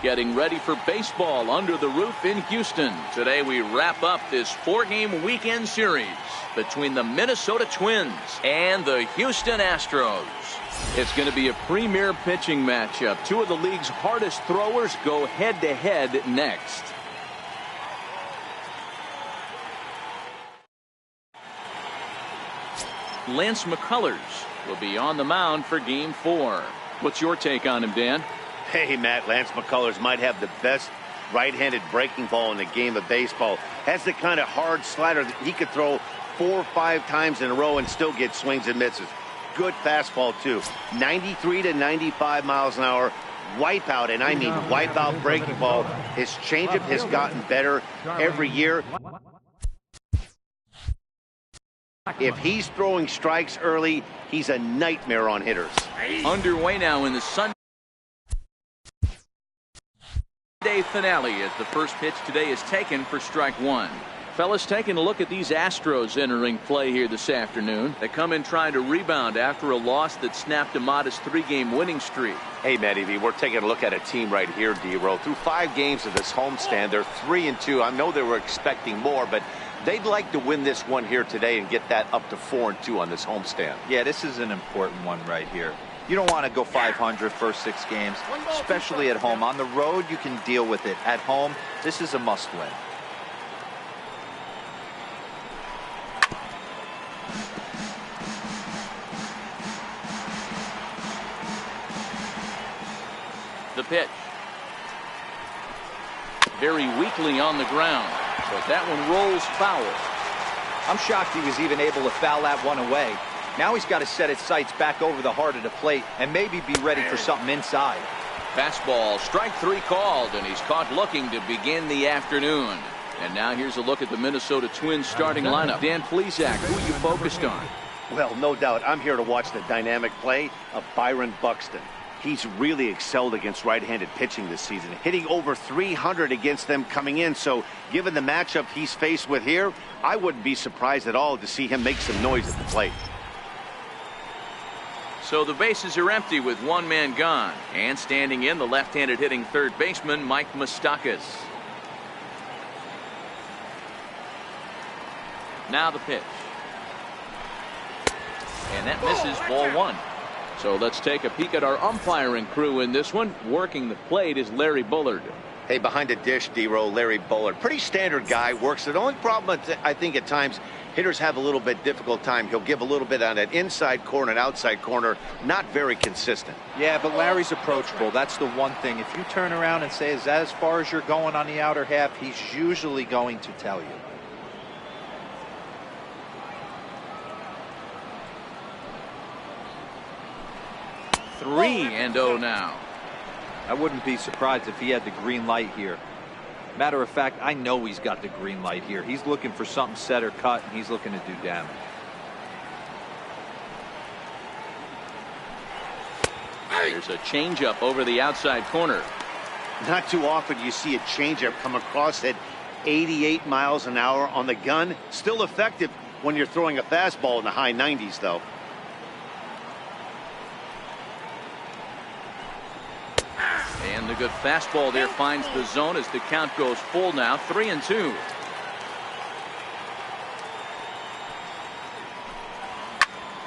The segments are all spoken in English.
getting ready for baseball under the roof in Houston. Today we wrap up this 4-game weekend series between the Minnesota Twins and the Houston Astros. It's going to be a premier pitching matchup. Two of the league's hardest throwers go head-to-head next. Lance McCullers will be on the mound for Game 4. What's your take on him, Dan? Hey, Matt, Lance McCullers might have the best right-handed breaking ball in the game of baseball. Has the kind of hard slider that he could throw 4 or 5 times in a row and still get swings and misses. Good fastball, too. 93 to 95 miles an hour. Wipeout, and I mean wipeout breaking ball. His changeup has gotten better every year. If he's throwing strikes early, he's a nightmare on hitters. Underway now in the Sunday finale as the first pitch today is taken for strike 1. Fellas, taking a look at these Astros entering play here this afternoon. They come in trying to rebound after a loss that snapped a modest 3-game winning streak. Hey, Matty V, we're taking a look at a team right here, D-Roll. Through 5 games of this homestand, they're 3-2. I know they were expecting more, but they'd like to win this one here today and get that up to 4-2 on this homestand. Yeah, this is an important one right here. You don't want to go 500 first 6 games, especially at home. On the road, you can deal with it. At home, this is a must-win. The pitch. Very weakly on the ground, but that one rolls foul. I'm shocked he was even able to foul that one away. Now he's got to set his sights back over the heart of the plate and maybe be ready for something inside. Fastball, strike 3 called, and he's caught looking to begin the afternoon. And now here's a look at the Minnesota Twins starting lineup. Dan Plesac, who you focused on? Well, no doubt, I'm here to watch the dynamic play of Byron Buxton. He's really excelled against right-handed pitching this season, hitting over 300 against them coming in. So given the matchup he's faced with here, I wouldn't be surprised at all to see him make some noise at the plate. So the bases are empty with 1 man gone. And standing in, the left-handed hitting third baseman, Mike Moustakas. Now the pitch. And that misses, ball 1. So let's take a peek at our umpiring crew in this one. Working the plate is Larry Bullard. Hey, behind the dish, D-Roll, Larry Bullard. Pretty standard guy, works it. The only problem, I think, at times, hitters have a little bit difficult time. He'll give a little bit on that inside corner and outside corner. Not very consistent. Yeah, but Larry's approachable. That's the one thing. If you turn around and say, is that as far as you're going on the outer half, he's usually going to tell you. Three and 0 now. I wouldn't be surprised if he had the green light here. Matter of fact, I know he's got the green light here. He's looking for something set or cut, and he's looking to do damage. There's a changeup over the outside corner. Not too often you see a changeup come across at 88 miles an hour on the gun. Still effective when you're throwing a fastball in the high 90s, though. And the good fastball there finds the zone as the count goes full now, 3-2.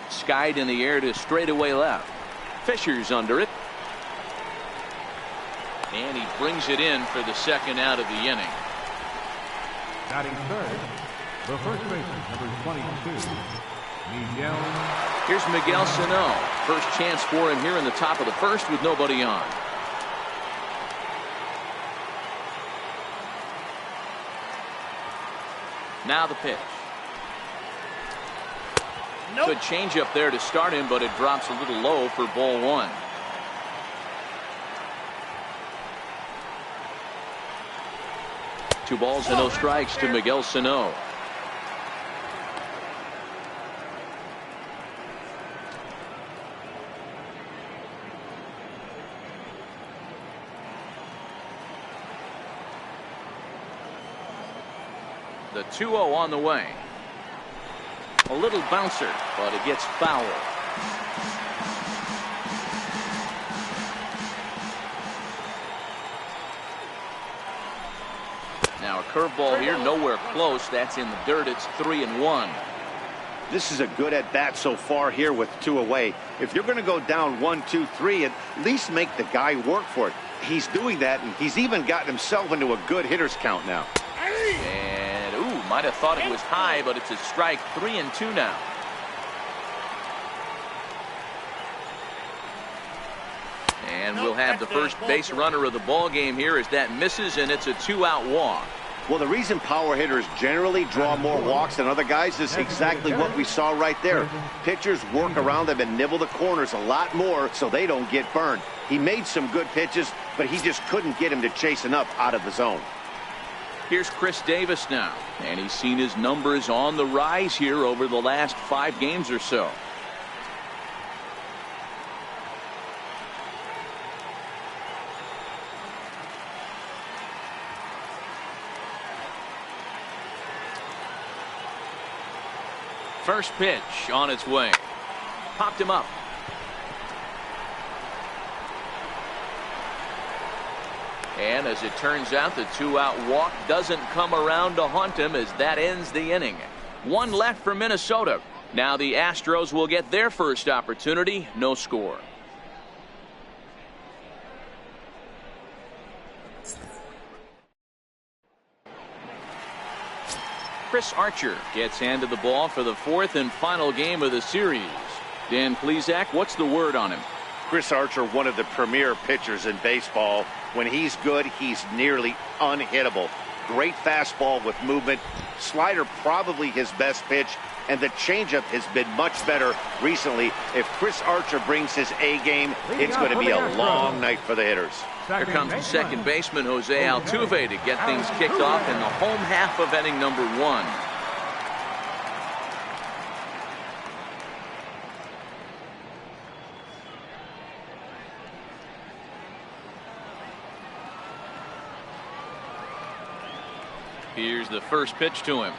Skied in the air to straightaway left. Fisher's under it. And he brings it in for the second out of the inning. Batting third, the first baseman, number 22, Miguel. Here's Miguel Sano. First chance for him here in the top of the first with nobody on. Now the pitch. Nope. Good changeup there to start him, but it drops a little low for ball 1. Two balls and no strikes to Miguel Sano. The 2-0 on the way. A little bouncer, but it gets foul. Now a curveball here, nowhere close. That's in the dirt. It's 3-1. This is a good at bat so far here with 2 away. If you're going to go down 1, 2, 3, at least make the guy work for it. He's doing that, and he's even gotten himself into a good hitter's count now. And might have thought it was high, but it's a strike. 3-2 now. And we'll have the first base runner of the ball game here as that misses, and it's a 2-out walk. Well, the reason power hitters generally draw more walks than other guys is exactly what we saw right there. Pitchers work around them and nibble the corners a lot more so they don't get burned. He made some good pitches, but he just couldn't get him to chase enough out of the zone. Here's Chris Davis now, and he's seen his numbers on the rise here over the last 5 games or so. First pitch on its way. Popped him up. And as it turns out, the 2-out walk doesn't come around to haunt him as that ends the inning. 1 left for Minnesota. Now the Astros will get their first opportunity. No score. Chris Archer gets handed the ball for the 4th and final game of the series. Dan Plesac, what's the word on him? Chris Archer, one of the premier pitchers in baseball. When he's good, he's nearly unhittable. Great fastball with movement. Slider probably his best pitch, and the changeup has been much better recently. If Chris Archer brings his A game, it's going to be a long night for the hitters. Here comes the second baseman, Jose Altuve, to get things kicked off in the home half of inning number 1. Here's the first pitch to him.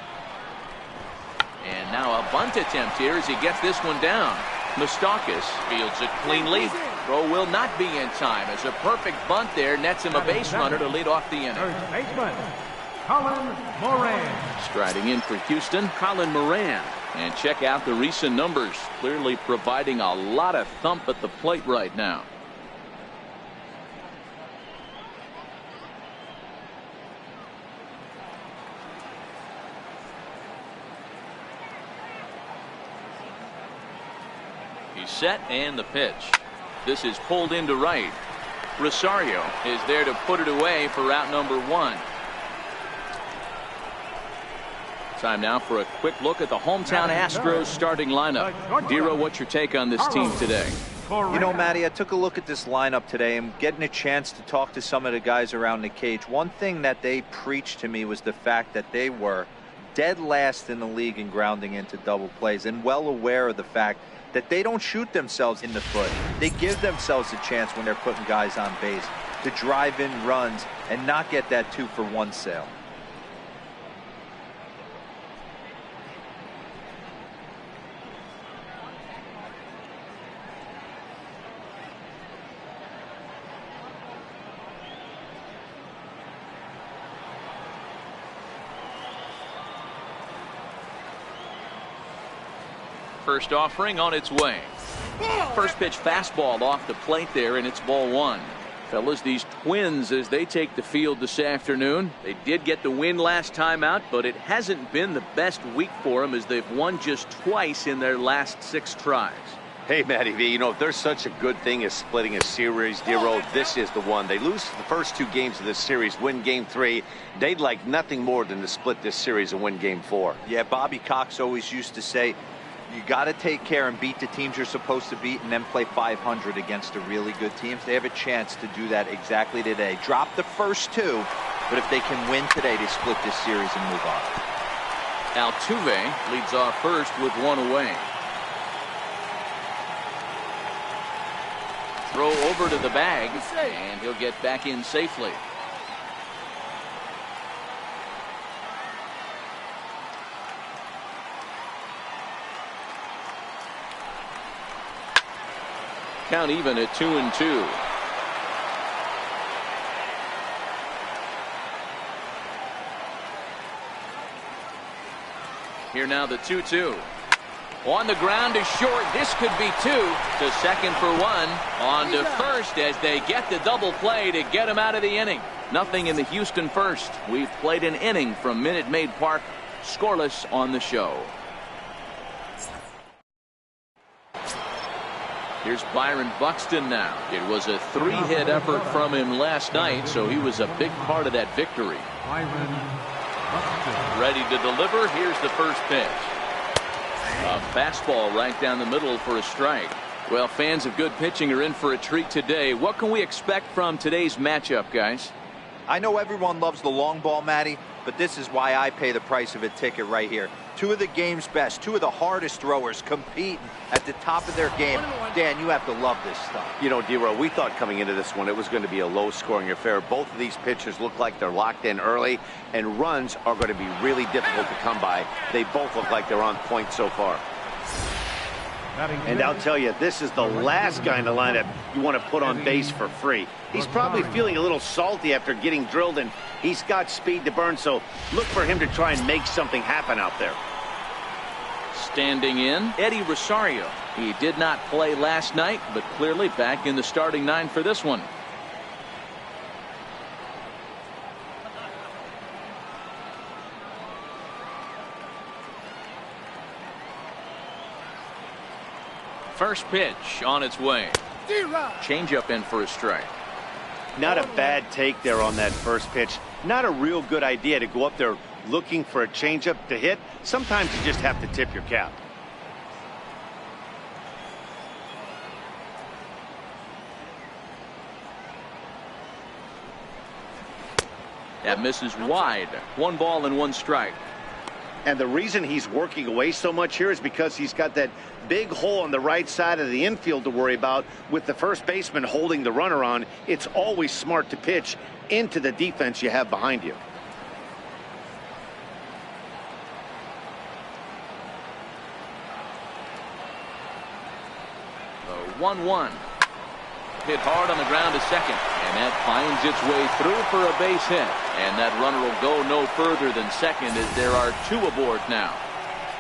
And now a bunt attempt here as he gets this one down. Moustakas fields it cleanly. Throw will not be in time as a perfect bunt there nets him a base runner to lead off the inning. First baseman, Colin Moran. Striding in for Houston, Colin Moran. And check out the recent numbers. Clearly providing a lot of thump at the plate right now. He's set and the pitch. This is pulled into right. Rosario is there to put it away for out number 1. Time now for a quick look at the hometown Astros starting lineup. Dero, what's your take on this team today? You know, Matty, I took a look at this lineup today and getting a chance to talk to some of the guys around the cage. One thing that they preached to me was the fact that they were dead last in the league in grounding into double plays, and well aware of the fact that they don't shoot themselves in the foot. They give themselves a chance when they're putting guys on base to drive in runs and not get that 2-for-1 sale. First offering on its way. First pitch fastball off the plate there, and it's ball 1. Fellas, these Twins, as they take the field this afternoon, they did get the win last time out, but it hasn't been the best week for them as they've won just twice in their last 6 tries. Hey, Matty V, you know, if there's such a good thing as splitting a series, Dero, this is the one. They lose the first 2 games of this series, win game 3. They'd like nothing more than to split this series and win game 4. Yeah, Bobby Cox always used to say, you got to take care and beat the teams you're supposed to beat and then play 500 against the really good teams. They have a chance to do that exactly today. Drop the first 2, but if they can win today, they split this series and move on. Altuve leads off first with 1 away. Throw over to the bag, and he'll get back in safely. Count even at 2-2. Here now the 2-2. On the ground to short. This could be 2. To second for 1. On to first as they get the double play to get him out of the inning. Nothing in the Houston first. We've played an inning from Minute Maid Park. Scoreless on the show. Here's Byron Buxton now. It was a 3-hit effort from him last night, so he was a big part of that victory. Byron Buxton. Ready to deliver. Here's the first pitch. A fastball right down the middle for a strike. Well, fans of good pitching are in for a treat today. What can we expect from today's matchup, guys? I know everyone loves the long ball, Matty, but this is why I pay the price of a ticket right here. 2 of the game's best, 2 of the hardest throwers competing at the top of their game. Dan, you have to love this stuff. You know, D-Row, we thought coming into this one it was going to be a low-scoring affair. Both of these pitchers look like they're locked in early, and runs are going to be really difficult to come by. They both look like they're on point so far. And I'll tell you, this is the last guy in the lineup you want to put on base for free. He's probably feeling a little salty after getting drilled, and he's got speed to burn, so look for him to try and make something happen out there. Standing in, Eddie Rosario. He did not play last night, but clearly back in the starting 9 for this one. First pitch on its way. Changeup in for a strike. Not a bad take there on that first pitch. Not a real good idea to go up there looking for a changeup to hit. Sometimes you just have to tip your cap. That misses wide. 1 ball and 1 strike. And the reason he's working away so much here is because he's got that big hole on the right side of the infield to worry about. With the first baseman holding the runner on, it's always smart to pitch into the defense you have behind you. The 1-1. Hit hard on the ground to second, and that finds its way through for a base hit. And that runner will go no further than second as there are 2 aboard now.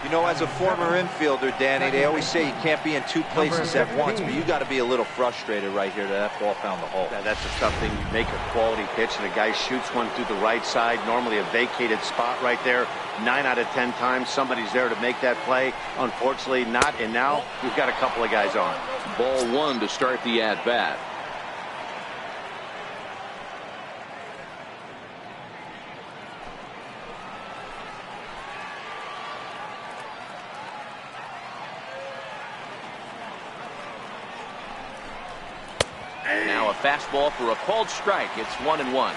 You know, as a former infielder, Danny, they always say you can't be in 2 places at once, but you got to be a little frustrated right here that ball found the hole. Yeah, that's a tough thing. You make a quality pitch and a guy shoots one through the right side, normally a vacated spot right there. 9 out of 10 times somebody's there to make that play. Unfortunately not, and now we've got a couple of guys on. Ball 1 to start the at-bat. Now a fastball for a called strike. It's 1-1.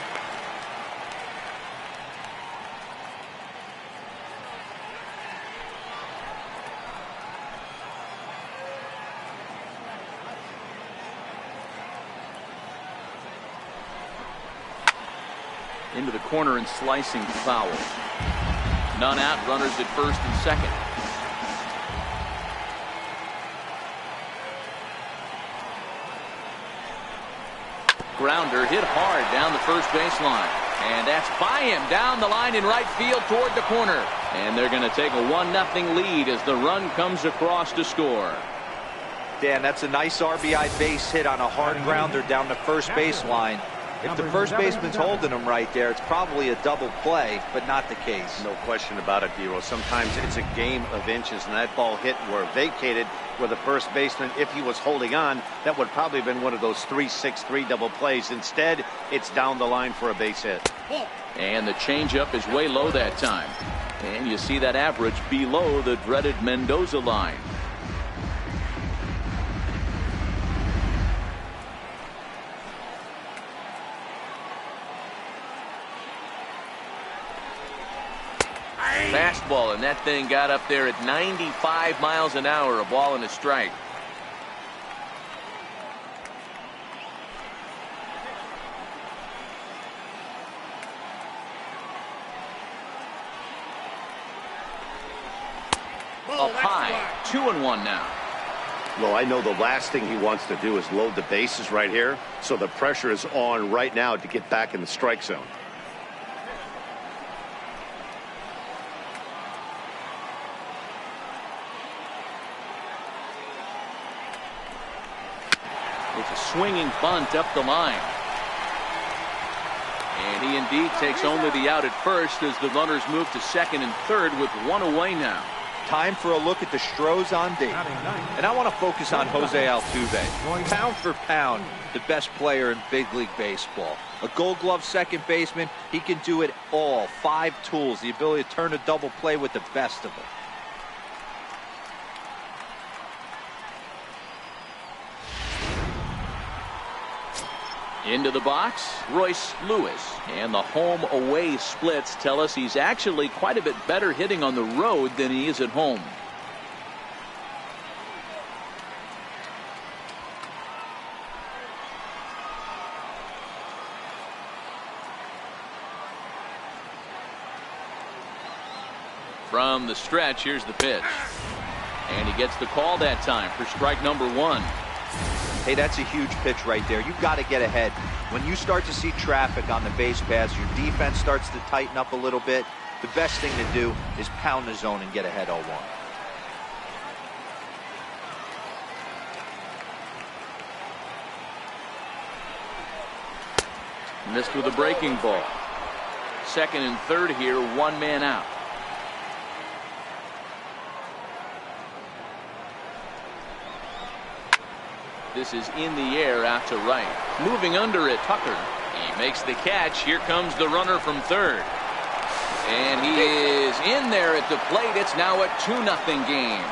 Into the corner and slicing foul. None out, runners at first and second. Grounder hit hard down the first baseline. And that's by him down the line in right field toward the corner. And they're going to take a 1-0 lead as the run comes across to score. Dan, that's a nice RBI base hit on a hard grounder down the first baseline. If the first baseman's holding him right there, it's probably a double play, but not the case. No question about it, D-Row. Sometimes it's a game of inches, and that ball hit where vacated where the first baseman, if he was holding on, that would probably have been one of those 3-6-3 double plays. Instead, it's down the line for a base hit. And the changeup is way low that time. And you see that average below the dreaded Mendoza line. Fastball, and that thing got up there at 95 miles an hour, a ball and a strike. Up high, 2-1 now. Well, I know the last thing he wants to do is load the bases right here, so the pressure is on right now to get back in the strike zone. It's a swinging bunt up the line. And he indeed takes only the out at first as the runners move to second and third with one away now. Time for a look at the Astros on D. And I want to focus on Jose Altuve. Pound for pound, the best player in big league baseball. A Gold Glove second baseman, he can do it all. 5 tools, the ability to turn a double play with the best of them. Into the box, Royce Lewis. And the home-away splits tell us he's actually quite a bit better hitting on the road than he is at home. From the stretch, here's the pitch. And he gets the call that time for strike number 1. Hey, that's a huge pitch right there. You've got to get ahead. When you start to see traffic on the base paths, your defense starts to tighten up a little bit. The best thing to do is pound the zone and get ahead 0-1. Missed with a breaking ball. Second and third here, 1 man out. This is in the air out to right. Moving under it, Tucker. He makes the catch. Here comes the runner from third. And he is in there at the plate. It's now a 2-0 game.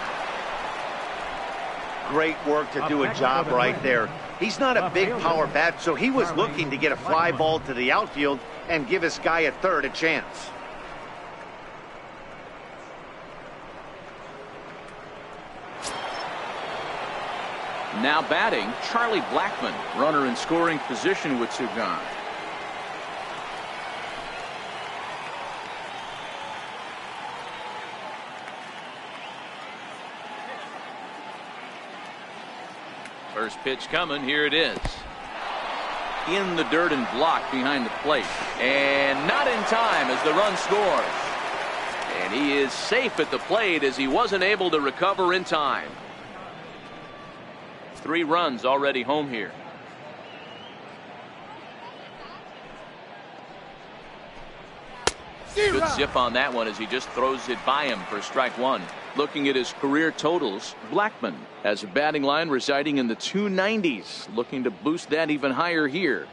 Great work to do a job right there. He's not a big power bat, so he was looking to get a fly ball to the outfield and give his guy at third a chance. Now batting, Charlie Blackmon, runner in scoring position with 2 gone. First pitch coming, here it is. In the dirt and blocked behind the plate. And not in time as the run scores. And he is safe at the plate as he wasn't able to recover in time. 3 runs already home here. Good zip on that one as he just throws it by him for strike 1. Looking at his career totals, Blackmon has a batting line residing in the 290s. Looking to boost that even higher here.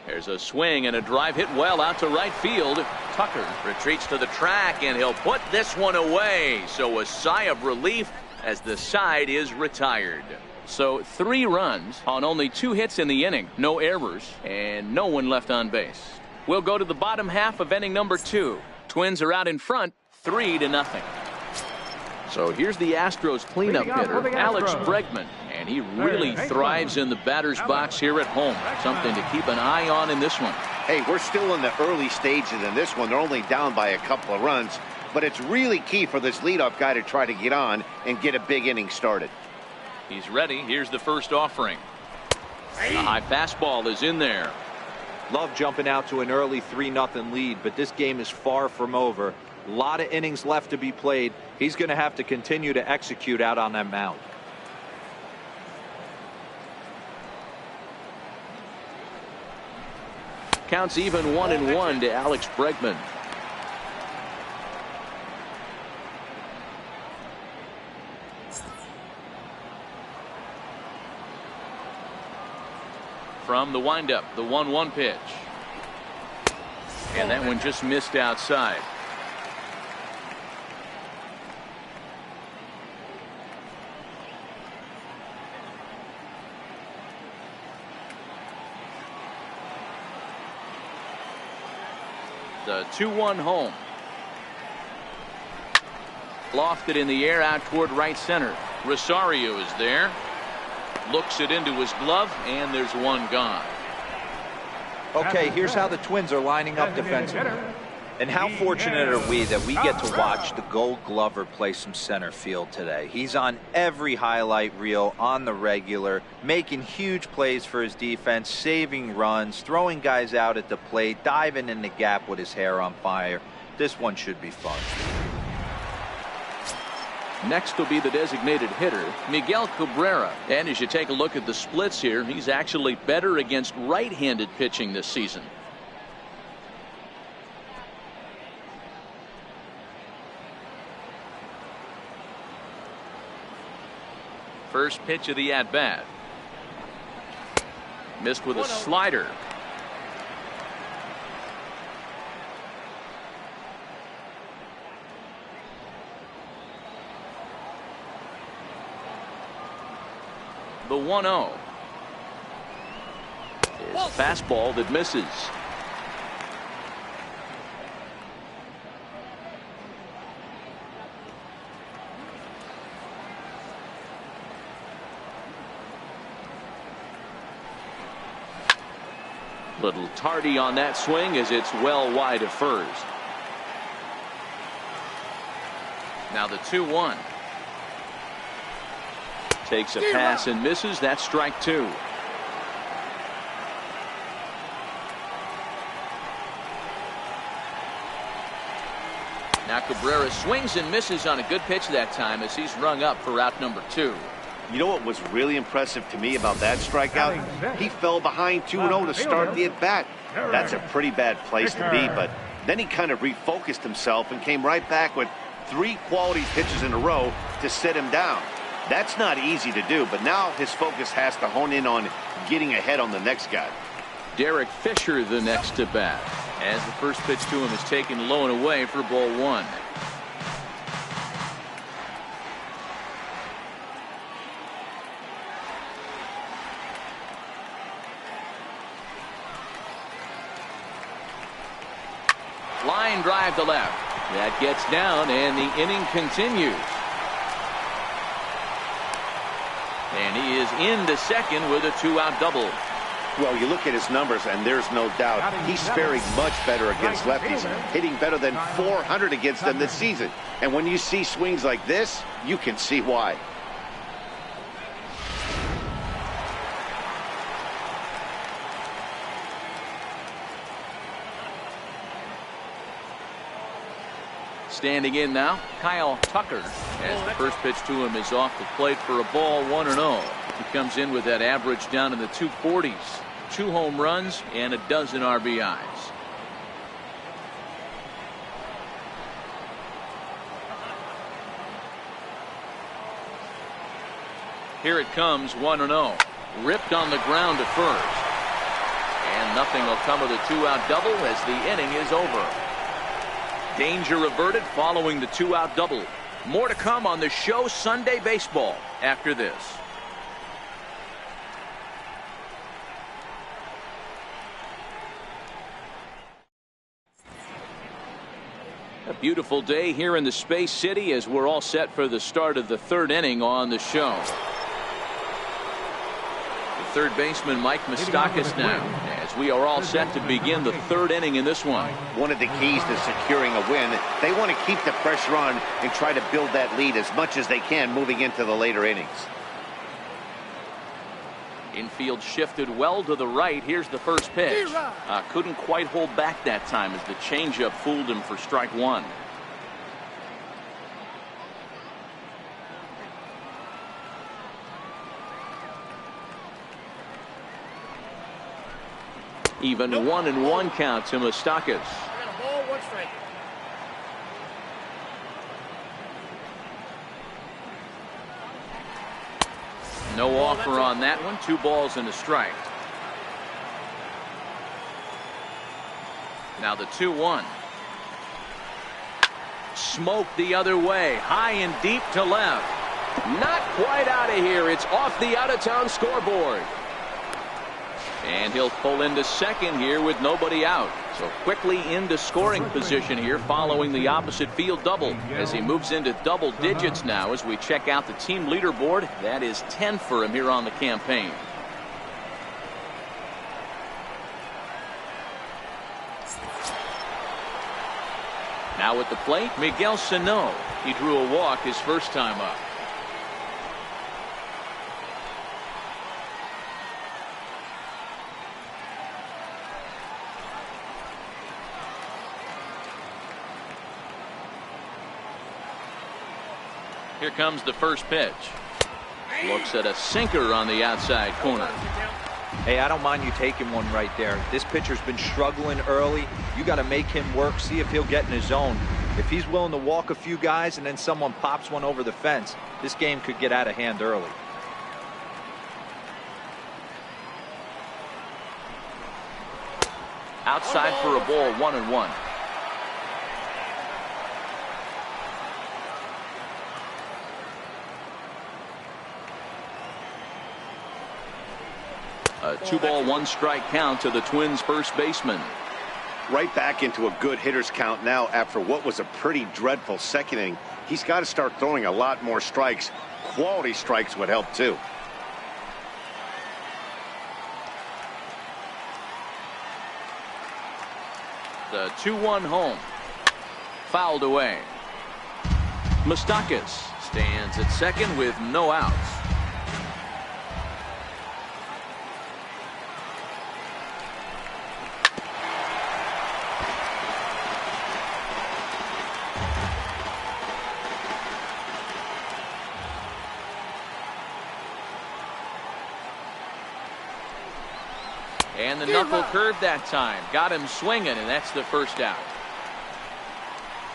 There's a swing and a drive hit well out to right field. Tucker retreats to the track and he'll put this one away. So a sigh of relief as the side is retired. So 3 runs on only 2 hits in the inning. No errors and no one left on base. We'll go to the bottom half of inning number 2. Twins are out in front 3-0. So here's the Astros cleanup hitter, Alex Bregman. And he really thrives in the batter's box here at home. Something to keep an eye on in this one. Hey, we're still in the early stages in this one. They're only down by a couple of runs. But it's really key for this leadoff guy to try to get on and get a big inning started. He's ready. Here's the first offering. The high fastball is in there. Love jumping out to an early 3-0 lead, but this game is far from over. A lot of innings left to be played. He's going to have to continue to execute out on that mound. Counts even 1-1 to Alex Bregman. From the windup, the 1-1 pitch. And that one just missed outside. The 2-1 home. Lofted in the air out toward right center. Rosario is there. Looks it into his glove, and there's one gone. Okay, here's how the Twins are lining up defensively. And how fortunate are we that we get to watch the Gold Glover play some center field today. He's on every highlight reel on the regular, making huge plays for his defense, saving runs, throwing guys out at the plate, diving in the gap with his hair on fire. This one should be fun. Next will be the designated hitter, Miguel Cabrera. And as you take a look at the splits here, he's actually better against right-handed pitching this season. First pitch of the at-bat. Missed with a slider. The 1-0 is a fastball that misses. Little tardy on that swing as it's well wide of first. Now the 2-1. Takes a pass and misses. That's strike two. Now Cabrera swings and misses on a good pitch that time as he's rung up for out number 2. You know what was really impressive to me about that strikeout? He fell behind 2-0 to start the at-bat. That's a pretty bad place to be, but then he kind of refocused himself and came right back with 3 quality pitches in a row to sit him down. That's not easy to do, but now his focus has to hone in on getting ahead on the next guy. Derek Fisher the next to bat as the first pitch to him is taken low and away for ball 1. Line drive to left. That gets down and the inning continues. And he is into second with a 2-out double. Well, you look at his numbers, and there's no doubt he's faring much better against lefties, hitting better than 400 against them this season. And when you see swings like this, you can see why. Standing in now, Kyle Tucker, as the first pitch to him is off the plate for a ball, 1-0. He comes in with that average down in the 240s, 2 home runs and a dozen RBIs. Here it comes, 1-0. Ripped on the ground to first. And nothing will come of the 2-out double as the inning is over. Danger averted following the 2-out double. More to come on the show Sunday Baseball after this. A beautiful day here in the Space City as we're all set for the start of the 3rd inning on the show. The third baseman Mike Moustakas now as we are all set to begin the 3rd inning in this one. One of the keys to securing a win, they want to keep the pressure on and try to build that lead as much as they can moving into the later innings. Infield shifted well to the right. Here's the first pitch. Couldn't quite hold back that time as the changeup fooled him for strike 1. Even 1-1 count to Moustakas. No offer on that one. 2 balls and a strike. Now the 2-1. Smoke the other way. High and deep to left. Not quite out of here. It's off the out-of-town scoreboard. And he'll pull into second here with nobody out. So quickly into scoring position here following the opposite field double as he moves into double digits now as we check out the team leaderboard. That is 10 for him here on the campaign. Now at the plate, Miguel Sano. He drew a walk his first time up. Here comes the first pitch. Looks at a sinker on the outside corner. Hey, I don't mind you taking one right there. This pitcher's been struggling early. You got to make him work, see if he'll get in his zone. If he's willing to walk a few guys and then someone pops one over the fence, this game could get out of hand early. Outside for a ball, 1-1. A 2-ball, 1-strike count to the Twins' first baseman. Right back into a good hitter's count now after what was a pretty dreadful second inning. He's got to start throwing a lot more strikes. Quality strikes would help too. The 2-1 home. Fouled away. Moustakas stands at second with no outs. And the knuckle curve that time. Got him swinging, and that's the first out.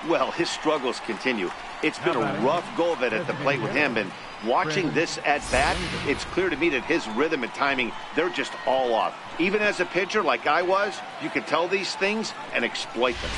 Well, his struggles continue. It's been a rough go of it at the plate with him, and watching this at bat, it's clear to me that his rhythm and timing, they're just all off. Even as a pitcher like I was, you can tell these things and exploit them.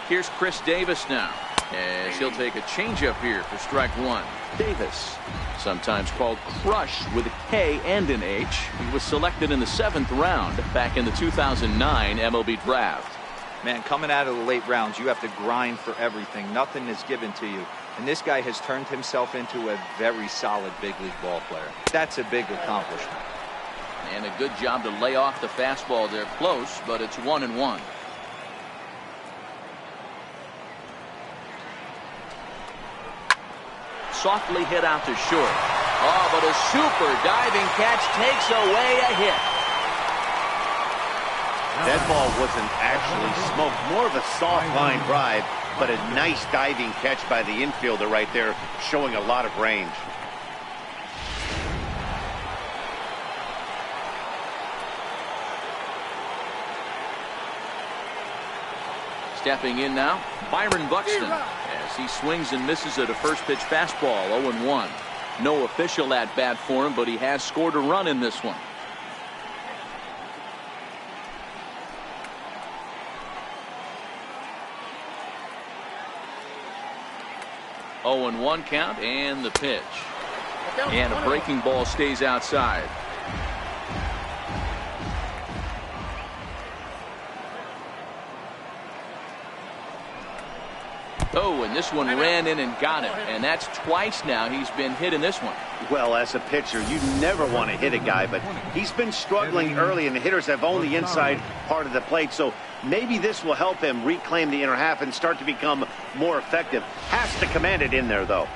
Here's Chris Davis now, as he'll take a changeup here for strike one. Davis, sometimes called Crush with a K and an H. He was selected in the 7th round back in the 2009 MLB draft. Man, coming out of the late rounds, you have to grind for everything. Nothing is given to you. And this guy has turned himself into a very solid big league ball player. That's a big accomplishment. And a good job to lay off the fastball there close, but it's 1-1. Softly hit out to short. Oh, but a super diving catch takes away a hit. That ball wasn't actually smoked, more of a soft line drive, but a nice diving catch by the infielder right there, showing a lot of range. Stepping in now, Byron Buxton, as he swings and misses at a first pitch fastball. 0-1. No official at bat for him, but he has scored a run in this one. Oh, 0-1 count, and the pitch. And a breaking ball stays outside. Oh, and this one ran in and got him. And that's twice now he's been hit in this one. Well, as a pitcher, you never want to hit a guy, but he's been struggling early, and the hitters have owned the inside part of the plate. So maybe this will help him reclaim the inner half and start to become more effective. Has to command it in there, though.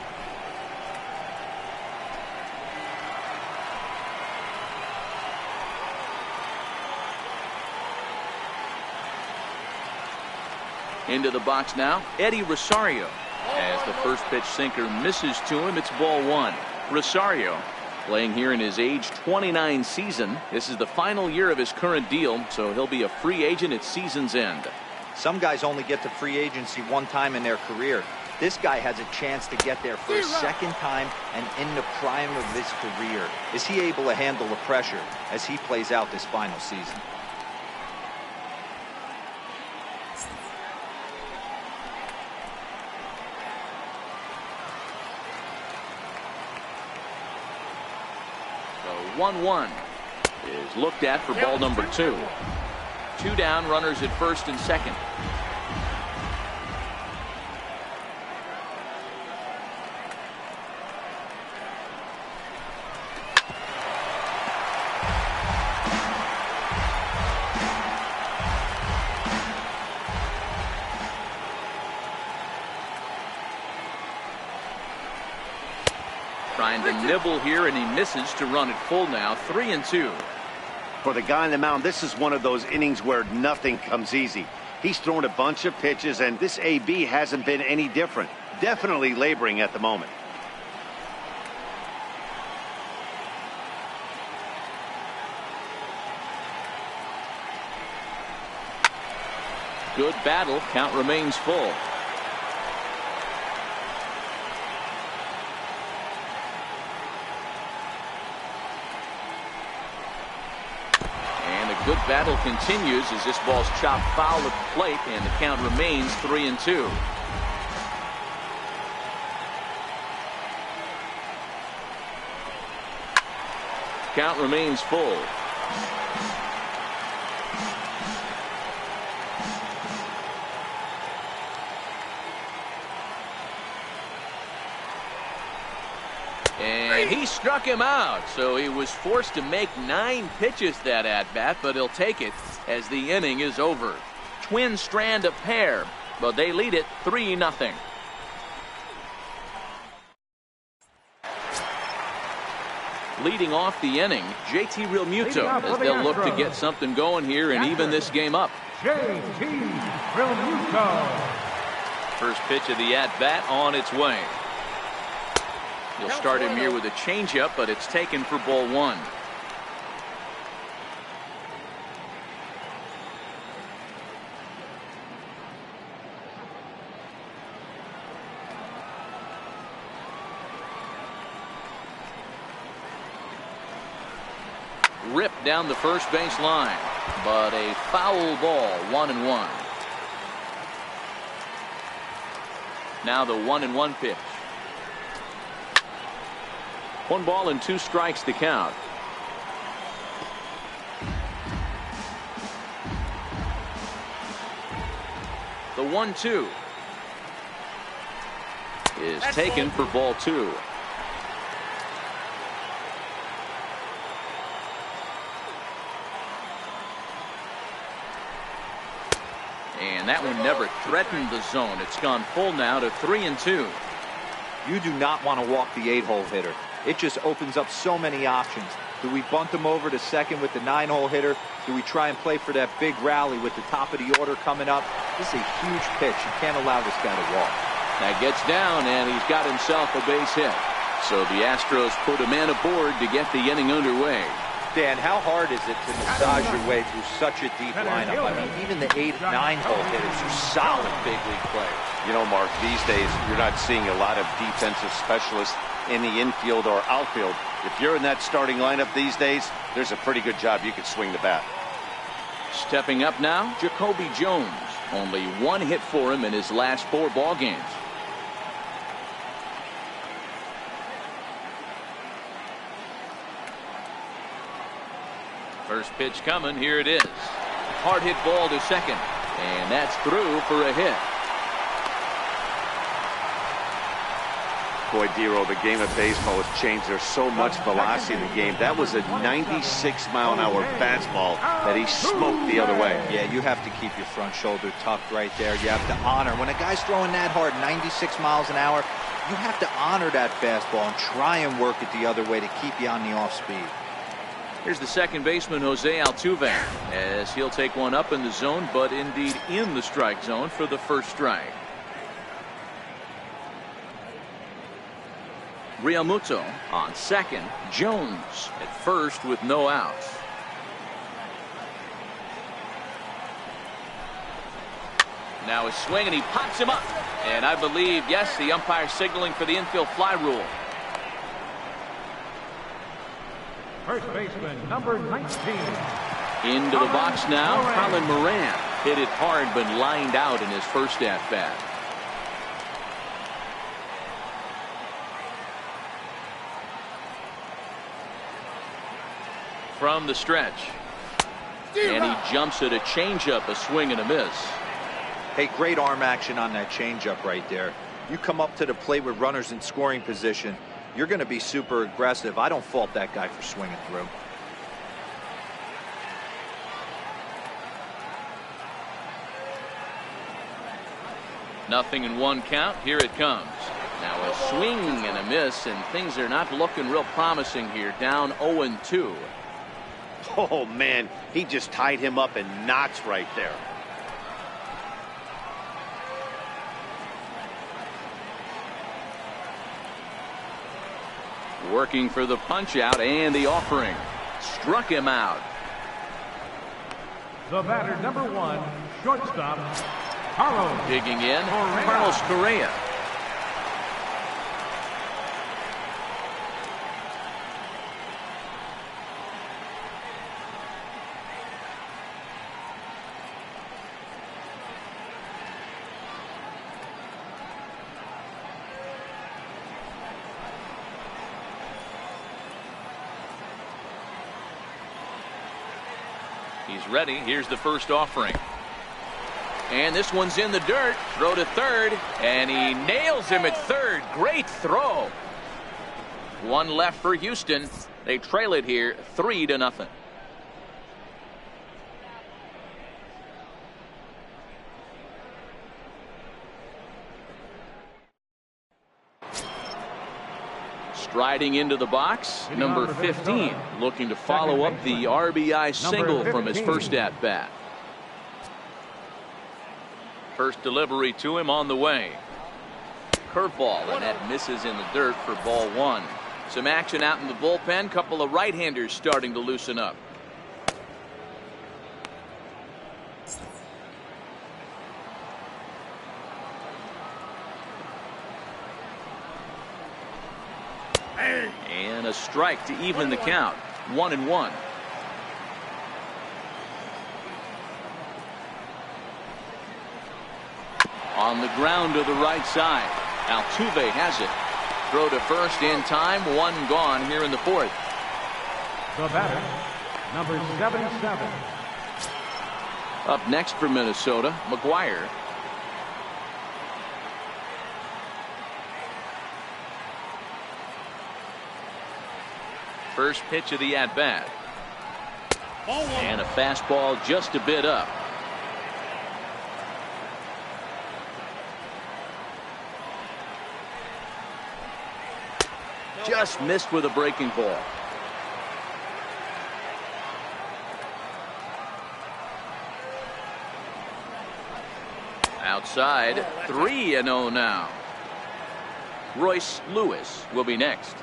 Into the box now, Eddie Rosario. As the first pitch sinker misses to him, it's ball one. Rosario playing here in his age 29 season. This is the final year of his current deal, so he'll be a free agent at season's end. Some guys only get to free agency one time in their career. This guy has a chance to get there for a second time and in the prime of his career. Is he able to handle the pressure as he plays out this final season? So 1-1 is looked at for ball number 2. 2 down, runners at first and second. Trying to nibble here, and he misses to run it full now. 3-2. For the guy on the mound, this is one of those innings where nothing comes easy. He's thrown a bunch of pitches, and this AB hasn't been any different. Definitely laboring at the moment. Good battle. Count remains full. Good battle continues as this ball's chopped foul at the plate, and the count remains 3-2. Count remains full. And he struck him out, so he was forced to make 9 pitches that at-bat, but he'll take it as the inning is over. Twins strand a pair, but they lead it 3-0. Leading off the inning, JT Realmuto, as they'll look to get something going here and even this game up. JT Realmuto. First pitch of the at-bat on its way. He'll start him here with a changeup, but it's taken for ball 1. Ripped down the first base line, but a foul ball, 1-1. Now the 1-1 pitch. 1 ball and 2 strikes to count. The 1-2 is taken for ball 2. And that one never threatened the zone. It's gone full now to 3-2. You do not want to walk the 8-hole hitter. It just opens up so many options. Do we bunt him over to second with the 9-hole hitter? Do we try and play for that big rally with the top of the order coming up? This is a huge pitch. You can't allow this guy to walk. That gets down, and he's got himself a base hit. So the Astros put a man aboard to get the inning underway. Dan, how hard is it to massage your way through such a deep lineup? I mean, even the 8 and 9-hole hitters are solid big league players. You know, Mark, these days you're not seeing a lot of defensive specialists in the infield or outfield. If you're in that starting lineup these days, there's a pretty good job you could swing the bat. Stepping up now, Jacoby Jones. Only 1 hit for him in his last 4 ball games. First pitch coming. Here it is. Hard hit ball to second. And that's through for a hit. Boy, Dero, the game of baseball has changed. There's so much velocity in the game. That was a 96-mile-an-hour fastball that he smoked the other way. Yeah, you have to keep your front shoulder tucked right there. You have to honor. When a guy's throwing that hard, 96 miles an hour, you have to honor that fastball and try and work it the other way to keep you on the off speed. Here's the second baseman, Jose Altuve, as he'll take one up in the zone, but indeed in the strike zone for the first strike. Realmuto on second. Jones at first with no outs. Now a swing, and he pops him up. And I believe, yes, the umpire signaling for the infield fly rule. First baseman, number 19. Into the box now, Colin Moran. Hit it hard, but lined out in his first at-bat. From the stretch. And he jumps at a changeup, a swing and a miss. Hey, great arm action on that changeup right there. You come up to the plate with runners in scoring position, you're going to be super aggressive. I don't fault that guy for swinging through. Nothing in 1 count. Here it comes. Now a swing and a miss, and things are not looking real promising here. Down 0-2. Oh, man, he just tied him up in knots right there. Working for the punch out and the offering. Struck him out. The batter, number 1, shortstop, Carlos. Digging in, Correa. Carlos Correa. He's ready. Here's the first offering. And this one's in the dirt. Throw to third. And he nails him at third. Great throw. One left for Houston. They trail it here 3-0. Striding into the box, number 15, looking to follow up the RBI single from his first at-bat. First delivery to him on the way. Curveball, and that misses in the dirt for ball 1. Some action out in the bullpen. Couple of right-handers starting to loosen up. And a strike to even the count. 1-1. On the ground to the right side. Altuve has it. Throw to first in time. One gone here in the fourth. The batter, number 77. Up next for Minnesota, McGuire. First pitch of the at-bat. And a fastball just a bit up. Just missed with a breaking ball. Outside, 3-0 now. Royce Lewis will be next.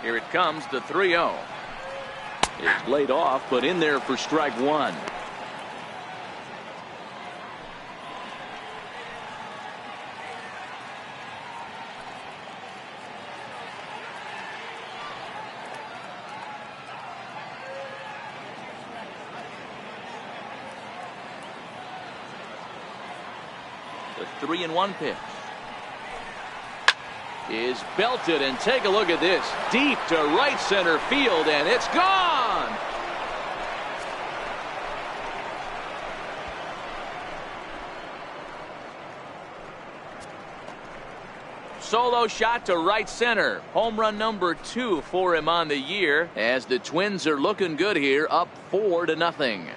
Here it comes, the 3-0. It's laid off, but in there for strike 1. The 3-1 pitch is belted, and take a look at this. Deep to right center field, and it's gone. Solo shot to right center. Home run number 2 for him on the year, as the Twins are looking good here, up 4-0.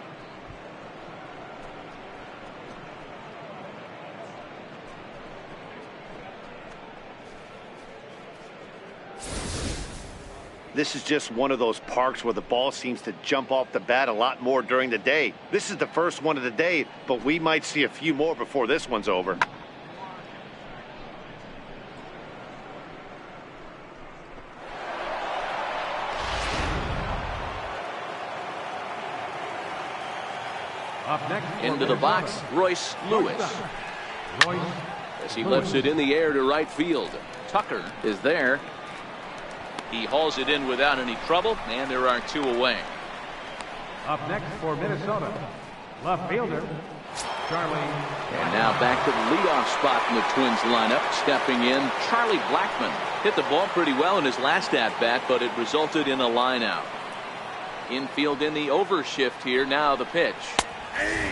This is just one of those parks where the ball seems to jump off the bat a lot more during the day. This is the first one of the day, but we might see a few more before this one's over. Up next, into the box, Royce Lewis. Royce As he lifts it in the air to right field. Tucker is there. He hauls it in without any trouble, and there are 2 away. Up next for Minnesota, left fielder, Charlie. And now back to the leadoff spot in the Twins lineup. Stepping in, Charlie Blackmon. Hit the ball pretty well in his last at-bat, but it resulted in a line-out. Infield in the overshift here. Now the pitch.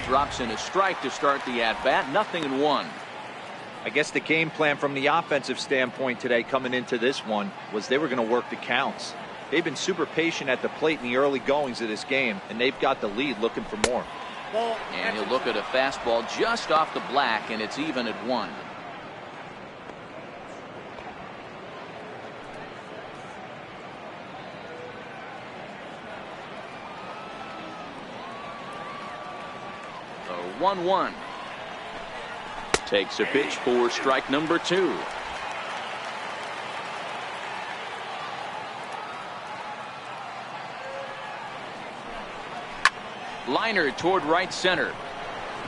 Drops in a strike to start the at-bat. 0-1. I guess the game plan from the offensive standpoint today coming into this one was they were going to work the counts. They've been super patient at the plate in the early goings of this game, and they've got the lead looking for more. And he'll look at a fastball just off the black, and it's even at 1. 1-1. Takes a pitch for strike number 2. Liner toward right center.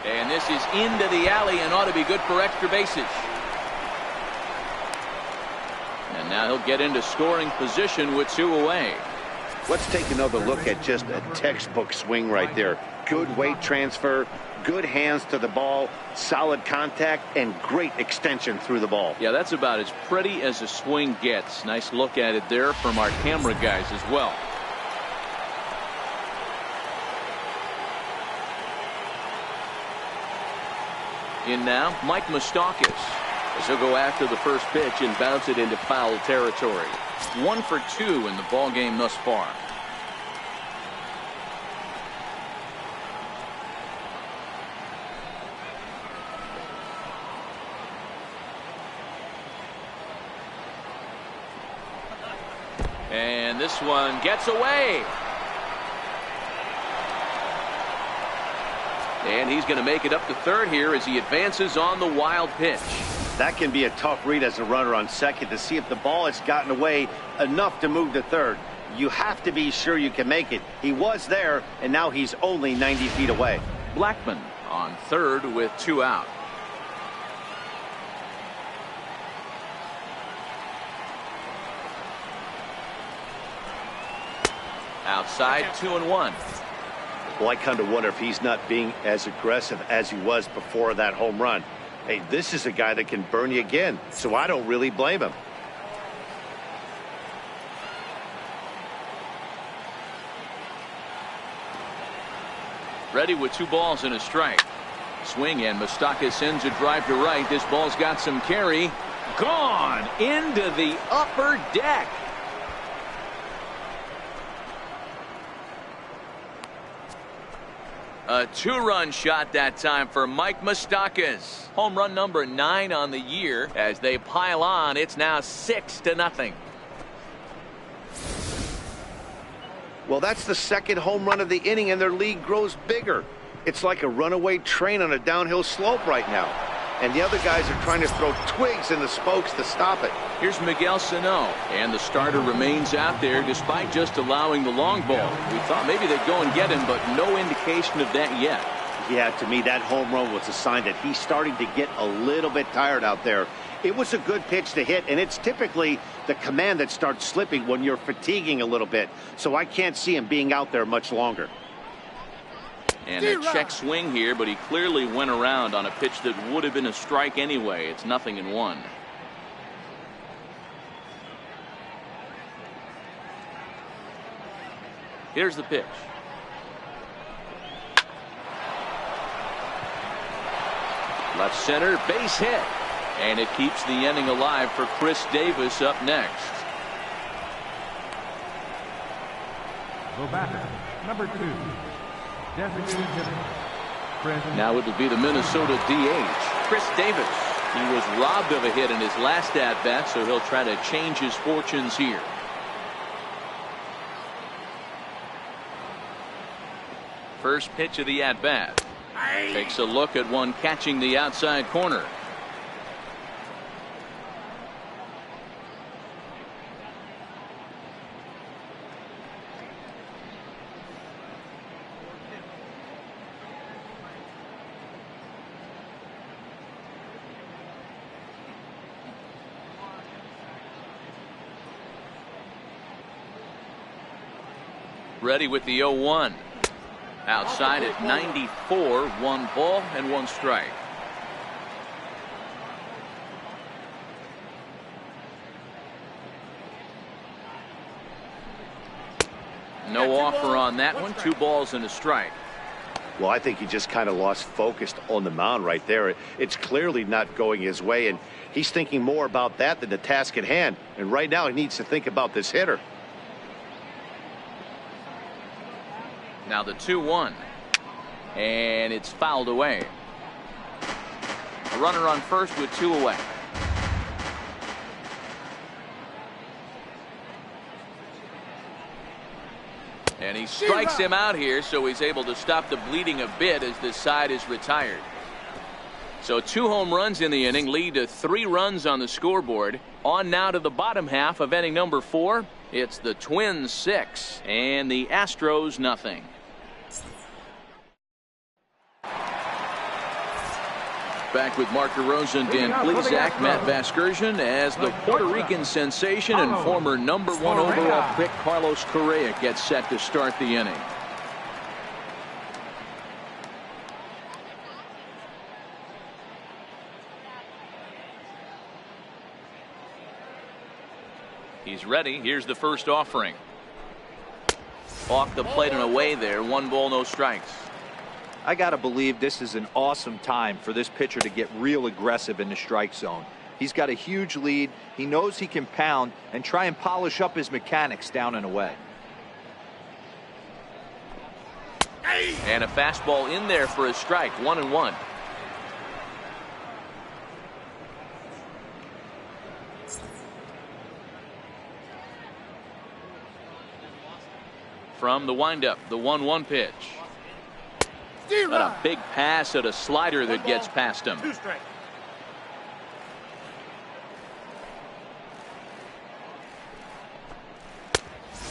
And this is into the alley and ought to be good for extra bases. And now he'll get into scoring position with 2 away. Let's take another look at just a textbook swing right there. Good weight transfer, good hands to the ball, solid contact, and great extension through the ball. Yeah, that's about as pretty as a swing gets. Nice look at it there from our camera guys as well. In now, Mike Moustakas, as he'll go after the first pitch and bounce it into foul territory. 1 for 2 in the ball game thus far. And this one gets away. And he's going to make it up to third here as he advances on the wild pitch. That can be a tough read as a runner on second to see if the ball has gotten away enough to move to third. You have to be sure you can make it. He was there, and now he's only 90 feet away. Blackman on third with 2 out. Outside, 2-1. Well, I kind of wonder if he's not being as aggressive as he was before that home run. Hey, this is a guy that can burn you again, so I don't really blame him. Ready with 2 balls and a strike. Swing, and Moustakas sends a drive to right. This ball's got some carry. Gone into the upper deck. A 2-run shot that time for Mike Moustakas. Home run number 9 on the year. As they pile on, it's now 6-0. Well, that's the second home run of the inning, and their lead grows bigger. It's like a runaway train on a downhill slope right now. And the other guys are trying to throw twigs in the spokes to stop it. Here's Miguel Sano, and the starter remains out there despite just allowing the long ball. We thought maybe they'd go and get him, but no indication of that yet. Yeah, to me, that home run was a sign that he's starting to get a little bit tired out there. It was a good pitch to hit, and it's typically the command that starts slipping when you're fatiguing a little bit. So I can't see him being out there much longer. And a check swing here, but he clearly went around on a pitch that would have been a strike anyway. It's 0-1. Here's the pitch. Left center, base hit. And it keeps the inning alive for Chris Davis up next. The batter, number 2. Designated hitter, Chris. Now it will be the Minnesota DH, Chris Davis. He was robbed of a hit in his last at-bat, so he'll try to change his fortunes here. First pitch of the at-bat. Takes a look at one catching the outside corner. Ready with the 0-1. Outside at 94, 1 ball and 1 strike. No offer on that one. 2 balls and a strike. Well, I think he just kind of lost focus on the mound right there. It's clearly not going his way, and he's thinking more about that than the task at hand. And right now he needs to think about this hitter. Now the 2-1, and it's fouled away. A runner on first with 2 away. And he strikes him out here, so he's able to stop the bleeding a bit as this side is retired. So 2 home runs in the inning lead to 3 runs on the scoreboard. On now to the bottom half of inning number 4. It's the Twins 6 and the Astros nothing. Back with Mark DeRosa, Dan Plesac, Matt Vasgersian, as the Puerto Rican sensation and former #1 overall pick Carlos Correa gets set to start the inning. He's ready. Here's the first offering. Off the plate and away there. 1 ball, no strikes. I got to believe this is an awesome time for this pitcher to get real aggressive in the strike zone. He's got a huge lead. He knows he can pound and try and polish up his mechanics down and away. And a fastball in there for a strike. 1-1. From the windup, the 1-1 pitch. And a big pass at a slider that gets past him.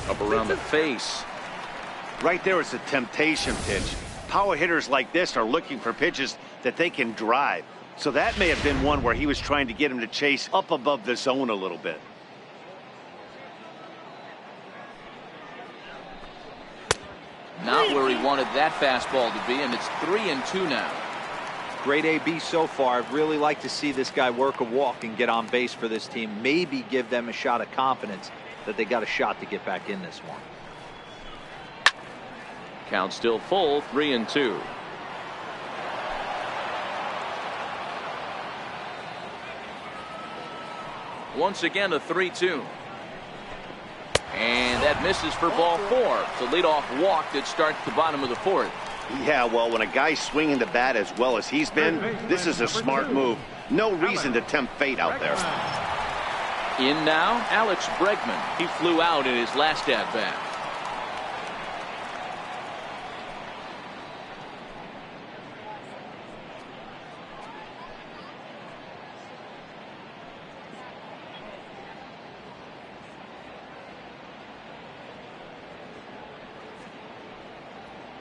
Up around the face. Right there is a temptation pitch. Power hitters like this are looking for pitches that they can drive. So that may have been one where he was trying to get him to chase up above the zone a little bit. Not where he wanted that fastball to be, and it's 3-2 now. Great AB so far. I'd really like to see this guy work a walk and get on base for this team. Maybe give them a shot of confidence that they got a shot to get back in this one. Count still full, 3-2. Once again, a 3-2. And that misses for ball 4. The leadoff walk that starts the bottom of the 4th. Yeah, well, when a guy's swinging the bat as well as he's been, this is a smart move. No reason to tempt fate out there. In now, Alex Bregman. He flew out in his last at-bat.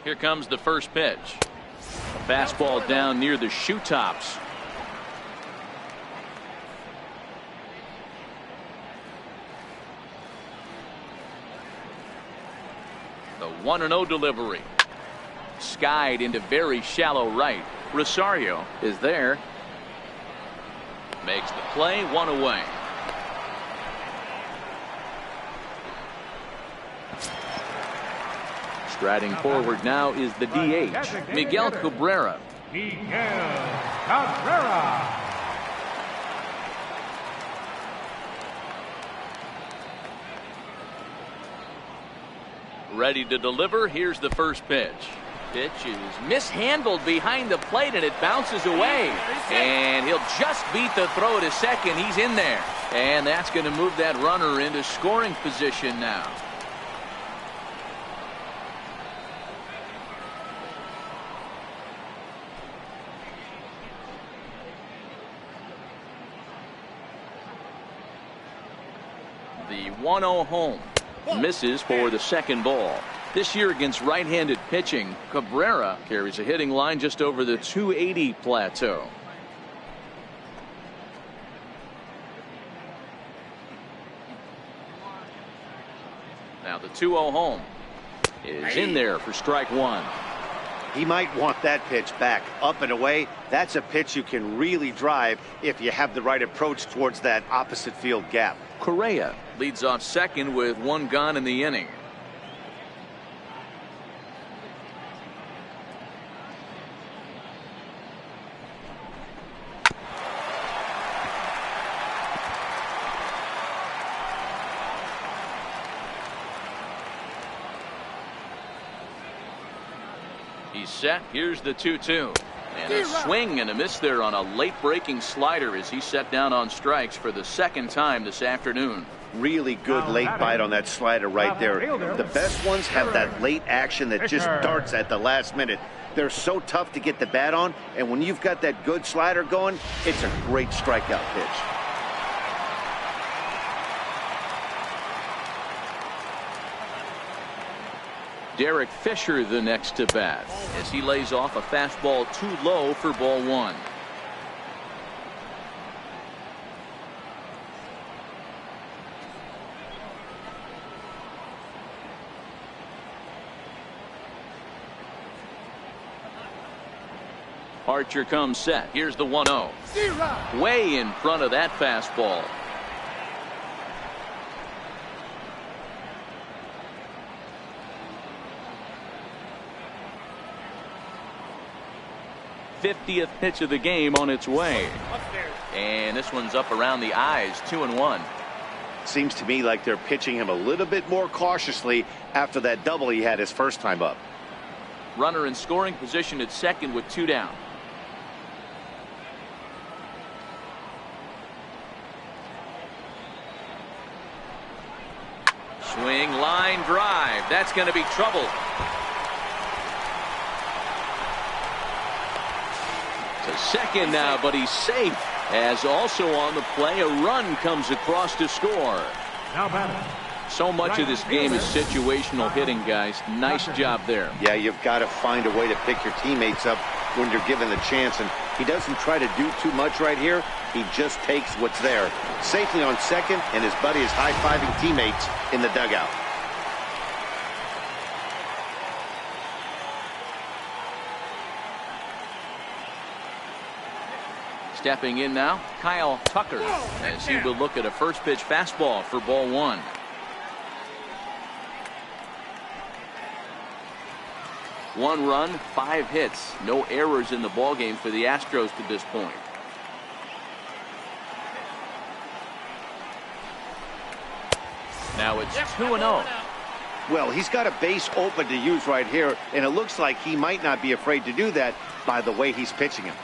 Here comes the first pitch. A fastball down near the shoe tops. The 1-0 delivery. Skied into very shallow right. Rosario is there. Makes the play, 1 away. Striding forward now is the DH, Miguel Cabrera. Miguel Cabrera. Ready to deliver. Here's the first pitch. Pitch is mishandled behind the plate and it bounces away. And he'll just beat the throw to second. He's in there. And that's going to move that runner into scoring position now. The 1-0 home. Misses for the second ball. This year against right-handed pitching, Cabrera carries a hitting line just over the 280 plateau. Now the 2-0 home is in there for strike 1. He might want that pitch back. Up and away, that's a pitch you can really drive if you have the right approach towards that opposite field gap. Correa leads off second with 1 gone in the inning. He's set. Here's the 2-2. And a swing and a miss there on a late breaking slider as he set down on strikes for the second time this afternoon. Really good late bite on that slider right there. The best ones have that late action that just darts at the last minute. They're so tough to get the bat on, and when you've got that good slider going, it's a great strikeout pitch. Derek Fisher the next to bat as he lays off a fastball too low for ball one. Archer comes set. Here's the 1-0. Way in front of that fastball. '50th pitch of the game on its way. And this one's up around the eyes, 2-1. Seems to me like they're pitching him a little bit more cautiously after that double he had his first time up. Runner in scoring position at second with 2 down. Swing, line drive. That's going to be trouble. To second now, but he's safe. As also on the play, a run comes across to score. Now batting. So much of this game is situational hitting, guys. Nice job there. Yeah, you've got to find a way to pick your teammates up when you're given the chance, and he doesn't try to do too much right here. He just takes what's there. Safely on second, and his buddy is high-fiving teammates in the dugout. Stepping in now, Kyle Tucker, as he will look at a first pitch fastball for ball one. One run, 5 hits, no errors in the ballgame for the Astros to this point. Now it's 2-0. Well, he's got a base open to use right here, and it looks like he might not be afraid to do that by the way he's pitching him.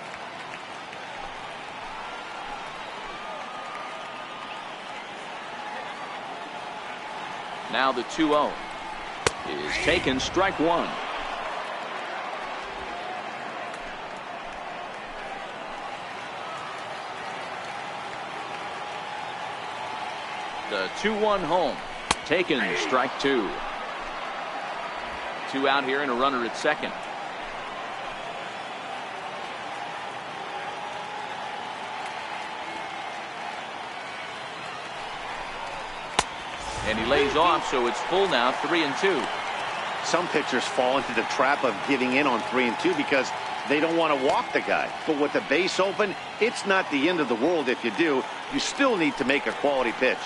Now the 2-0 is taken, strike one. The 2-1 home, taken, strike two. 2 out here and a runner at second. And he lays off, so it's full now, 3-2. Some pitchers fall into the trap of giving in on 3-2 because they don't want to walk the guy. But with the base open, it's not the end of the world if you do. You still need to make a quality pitch.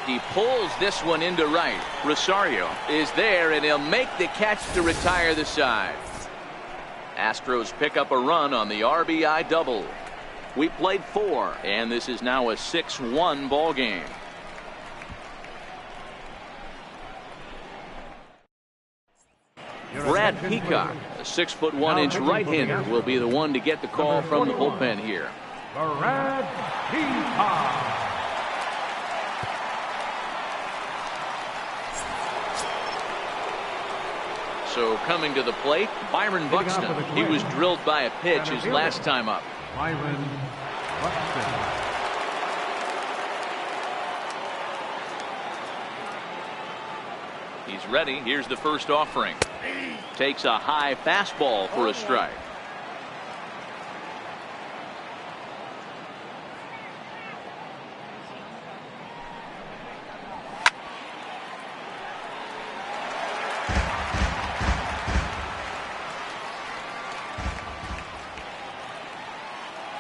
He pulls this one into right. Rosario is there, and he'll make the catch to retire the side. Astros pick up a run on the RBI double. We played 4, and this is now a 6-1 ball game. Brad Peacock, a 6'1" right-hander, will be the one to get the call from the bullpen here. Brad Peacock. So coming to the plate, Byron Buxton. He was drilled by a pitch his last time up. Byron Buxton. He's ready. Here's the first offering. Takes a high fastball for a strike.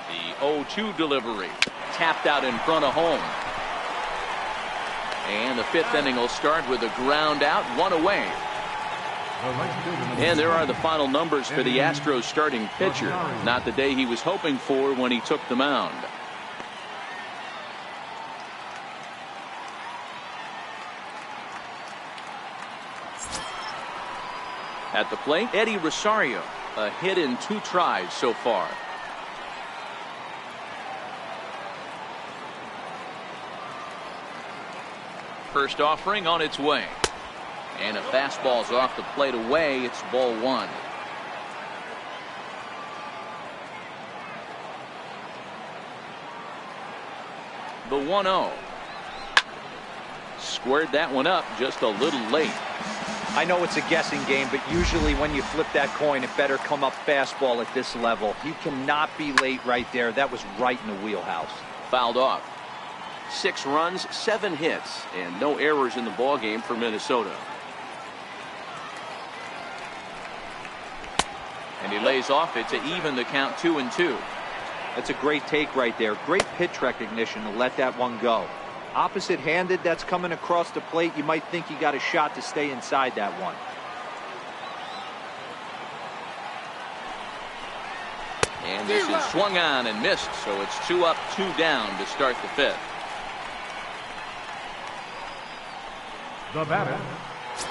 The 0-2 delivery. Tapped out in front of home. And the 5th inning will start with a ground out, 1 away. And there are the final numbers for the Astros starting pitcher. Not the day he was hoping for when he took the mound. At the plate, Eddie Rosario. A hit in 2 tries so far. First offering on its way. And a fastball's off the plate away. It's ball 1. The 1-0. Squared that one up just a little late. I know it's a guessing game, but usually when you flip that coin, it better come up fastball at this level. He cannot be late right there. That was right in the wheelhouse. Fouled off. 6 runs, 7 hits, and no errors in the ballgame for Minnesota. And he lays off it to even the count 2-2. That's a great take right there. Great pitch recognition to let that one go. Opposite handed, that's coming across the plate. You might think you got a shot to stay inside that one. And this is swung on and missed, so it's 2 up, 2 down to start the 5th. The batter,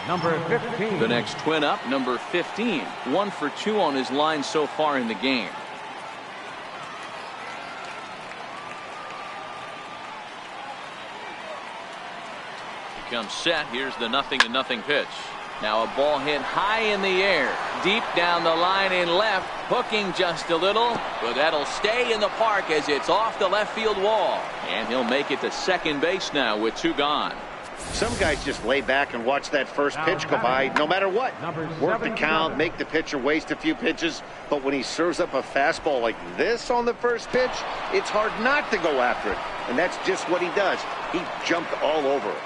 number 15. The next twin up, number 15. 1 for 2 on his line so far in the game. Comes set. Here's the 0-0 pitch. Now a ball hit high in the air, deep down the line in left, hooking just a little, but that'll stay in the park as it's off the left field wall, and he'll make it to second base now with 2 gone. Some guys just lay back and watch that first pitch go by no matter what. Work the count, make the pitcher waste a few pitches, but when he serves up a fastball like this on the first pitch, it's hard not to go after it, and that's just what he does. He jumped all over it.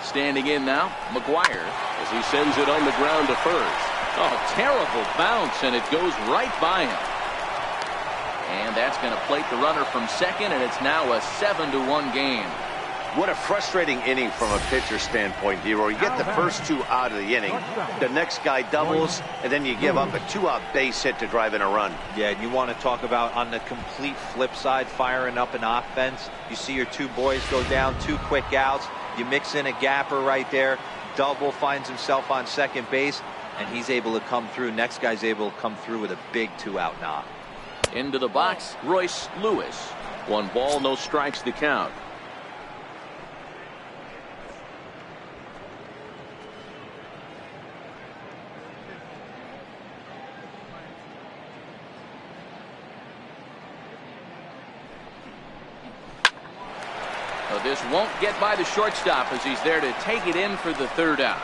Standing in now, McGuire, as he sends it on the ground to first. Oh, terrible bounce, and it goes right by him. And that's going to plate the runner from second, and it's now a 7-1 game. What a frustrating inning from a pitcher standpoint, Dero. You get the first 2 out of the inning. The next guy doubles, and then you give up a 2-out base hit to drive in a run. Yeah, and you want to talk about on the complete flip side, firing up an offense. You see your 2 boys go down, 2 quick outs. You mix in a gapper right there. Double, finds himself on second base, and he's able to come through. Next guy's able to come through with a big 2-out knock. Into the box, Royce Lewis. 1 ball, no strikes to count. This won't get by the shortstop as he's there to take it in for the 3rd out.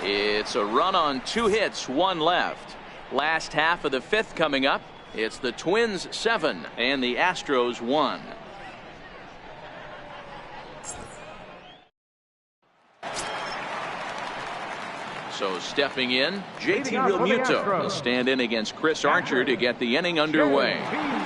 It's a run on 2 hits, 1 left. Last half of the 5th coming up. It's the Twins 7 and the Astros 1. So stepping in, JT Realmuto will stand in against Chris Archer to get the inning underway.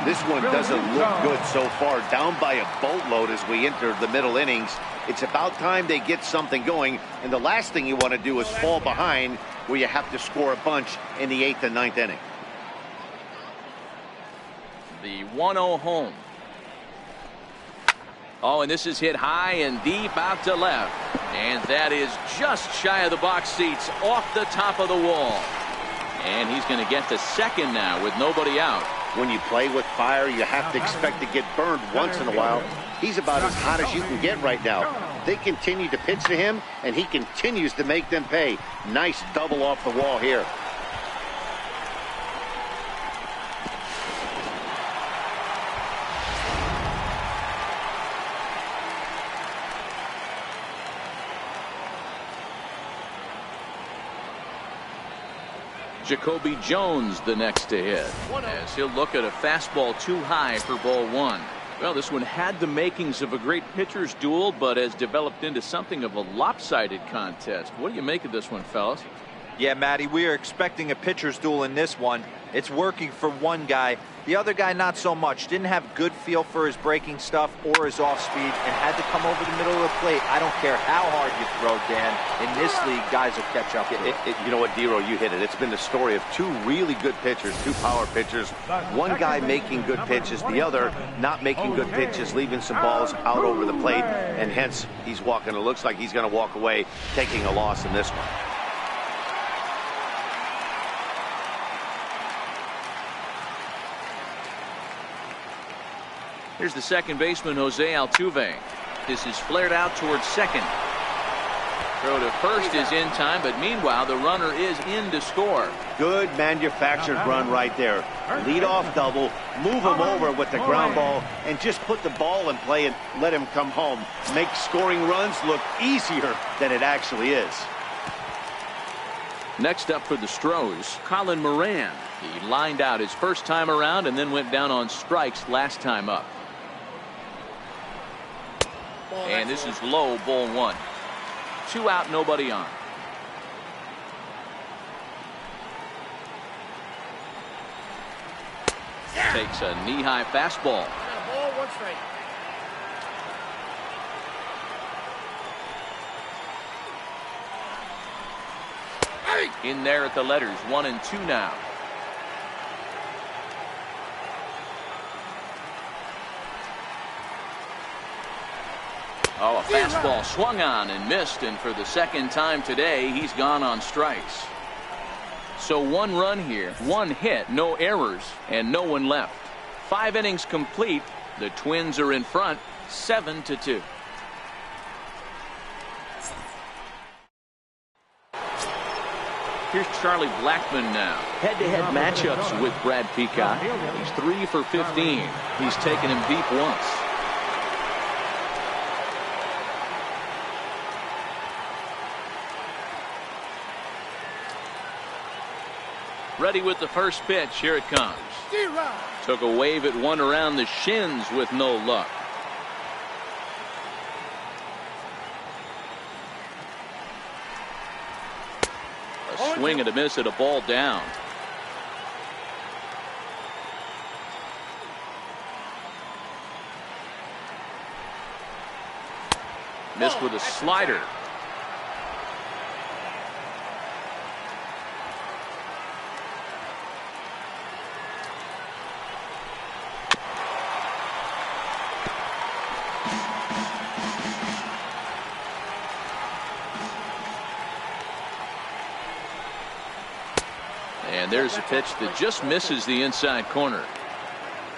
This one doesn't look good so far. Down by a boatload as we enter the middle innings. It's about time they get something going, and the last thing you want to do is fall behind where you have to score a bunch in the 8th and 9th inning. The 1-0 home. Oh, and this is hit high and deep out to left. And that is just shy of the box seats, off the top of the wall. And he's going to get to second now with nobody out. When you play with fire, you have to expect to get burned once in a while. He's about as hot as you can get right now. They continue to pitch to him, and he continues to make them pay. Nice double off the wall here. Jacoby Jones the next to hit, as he'll look at a fastball too high for ball 1. Well, this one had the makings of a great pitcher's duel, but has developed into something of a lopsided contest. What do you make of this one, fellas? Yeah, Matty, we are expecting a pitcher's duel in this one. It's working for one guy. The other guy, not so much. Didn't have good feel for his breaking stuff or his off speed and had to come over the middle of the plate. I don't care how hard you throw, Dan. In this league, guys will catch up to it. You know what, D-Row, you hit it. It's been the story of two really good pitchers, two power pitchers. One guy making good pitches, the other not making good pitches, leaving some balls out over the plate, and hence he's walking. It looks like he's going to walk away taking a loss in this one. Here's the second baseman, Jose Altuve. This is flared out towards second. Throw to first is in time, but meanwhile, the runner is in to score. Good manufactured run right there. Lead-off double, move him over with the ground ball, and just put the ball in play and let him come home. Make scoring runs look easier than it actually is. Next up for the Astros, Colin Moran. He lined out his first time around and then went down on strikes last time up. And this is low, ball one. 2 out, nobody on. Takes a knee-high fastball. Ball, 1 strike. In there at the letters, 1 and 2 now. Oh, a fastball swung on and missed, and for the second time today, he's gone on strikes. So 1 run here, 1 hit, no errors, and no one left. 5 innings complete. The Twins are in front, 7-2. Here's Charlie Blackmon now. Head-to-head matchups with Brad Peacock. He's 3 for 15. He's taken him deep once. Ready with the first pitch. Here it comes. Took a wave at one around the shins with no luck. A swing and a miss at a ball down. Missed with a slider. And there's a pitch that just misses the inside corner.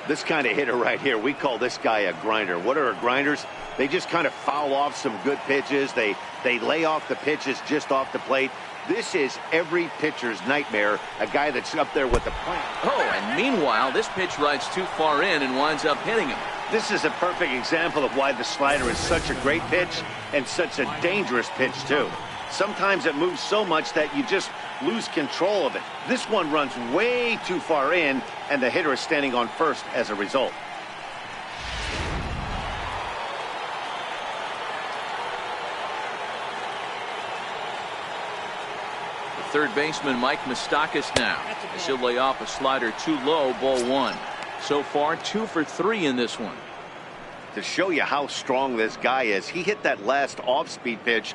This kind of hitter right here, we call this guy a grinder. What are grinders? They just kind of foul off some good pitches. They lay off the pitches just off the plate. This is every pitcher's nightmare, a guy that's up there with the plant. Oh, and meanwhile, this pitch rides too far in and winds up hitting him. This is a perfect example of why the slider is such a great pitch and such a dangerous pitch, too. Sometimes it moves so much that you just lose control of it. This one runs way too far in, and the hitter is standing on first as a result. The third baseman, Mike Moustakas now. As he'll lay off a slider too low, ball one. So far, 2 for 3 in this one. To show you how strong this guy is, he hit that last off-speed pitch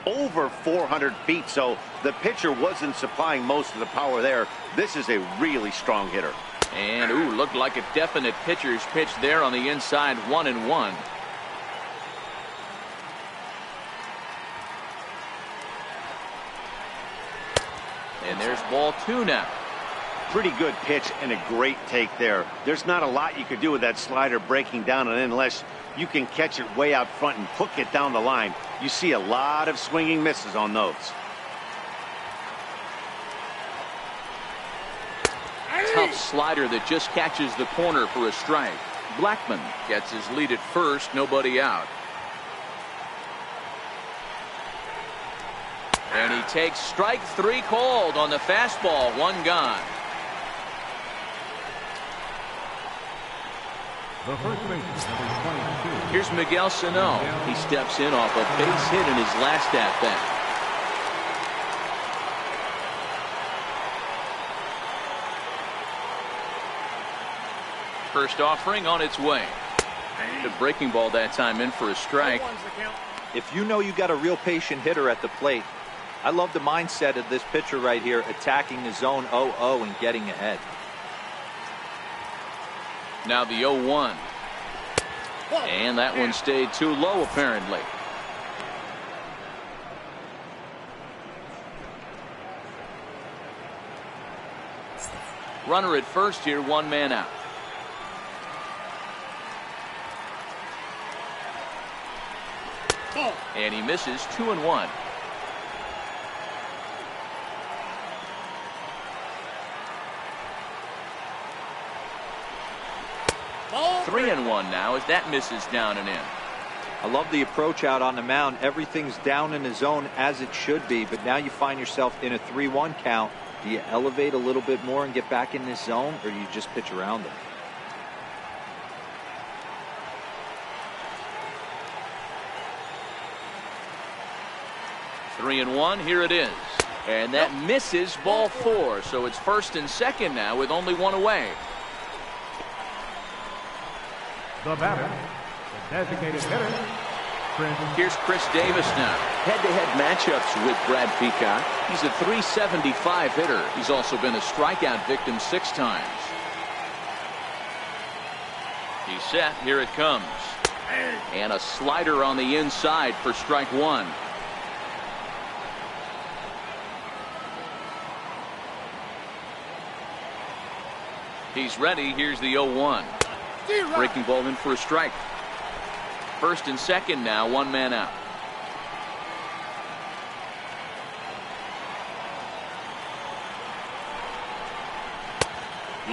over 400 feet, so the pitcher wasn't supplying most of the power there. This is a really strong hitter. And, ooh, looked like a definite pitcher's pitch there on the inside, 1-1. And there's ball 2 now. Pretty good pitch and a great take there. There's not a lot you could do with that slider breaking down and in unless you can catch it way out front and hook it down the line. You see a lot of swinging misses on those. Tough slider that just catches the corner for a strike. Blackmon gets his lead at first, nobody out. And he takes strike 3 called on the fastball, 1 gone. The first baseman, number 22. Here's Miguel Sano. He steps in off a base hit in his last at-bat. First offering on its way. Good breaking ball that time, in for a strike. If you know you got a real patient hitter at the plate, I love the mindset of this pitcher right here, attacking the zone 0-0 and getting ahead. Now the 0-1. And that one stayed too low, apparently. Runner at first here, one man out. And he misses, 2-1. Ball 3-1 now as that misses down and in. I love the approach out on the mound. Everything's down in the zone as it should be, but now you find yourself in a 3-1 count. Do you elevate a little bit more and get back in this zone, or do you just pitch around it? Three and one, here it is. And that misses, ball 4. So it's first and second now with only one away. The batter, the designated hitter, Here's Chris Davis now. Head-to-head matchups with Brad Peacock. He's a .375 hitter. He's also been a strikeout victim 6 times. He's set. Here it comes. And a slider on the inside for strike 1. He's ready. Here's the 0-1. Breaking ball in for a strike. First and second now, one man out.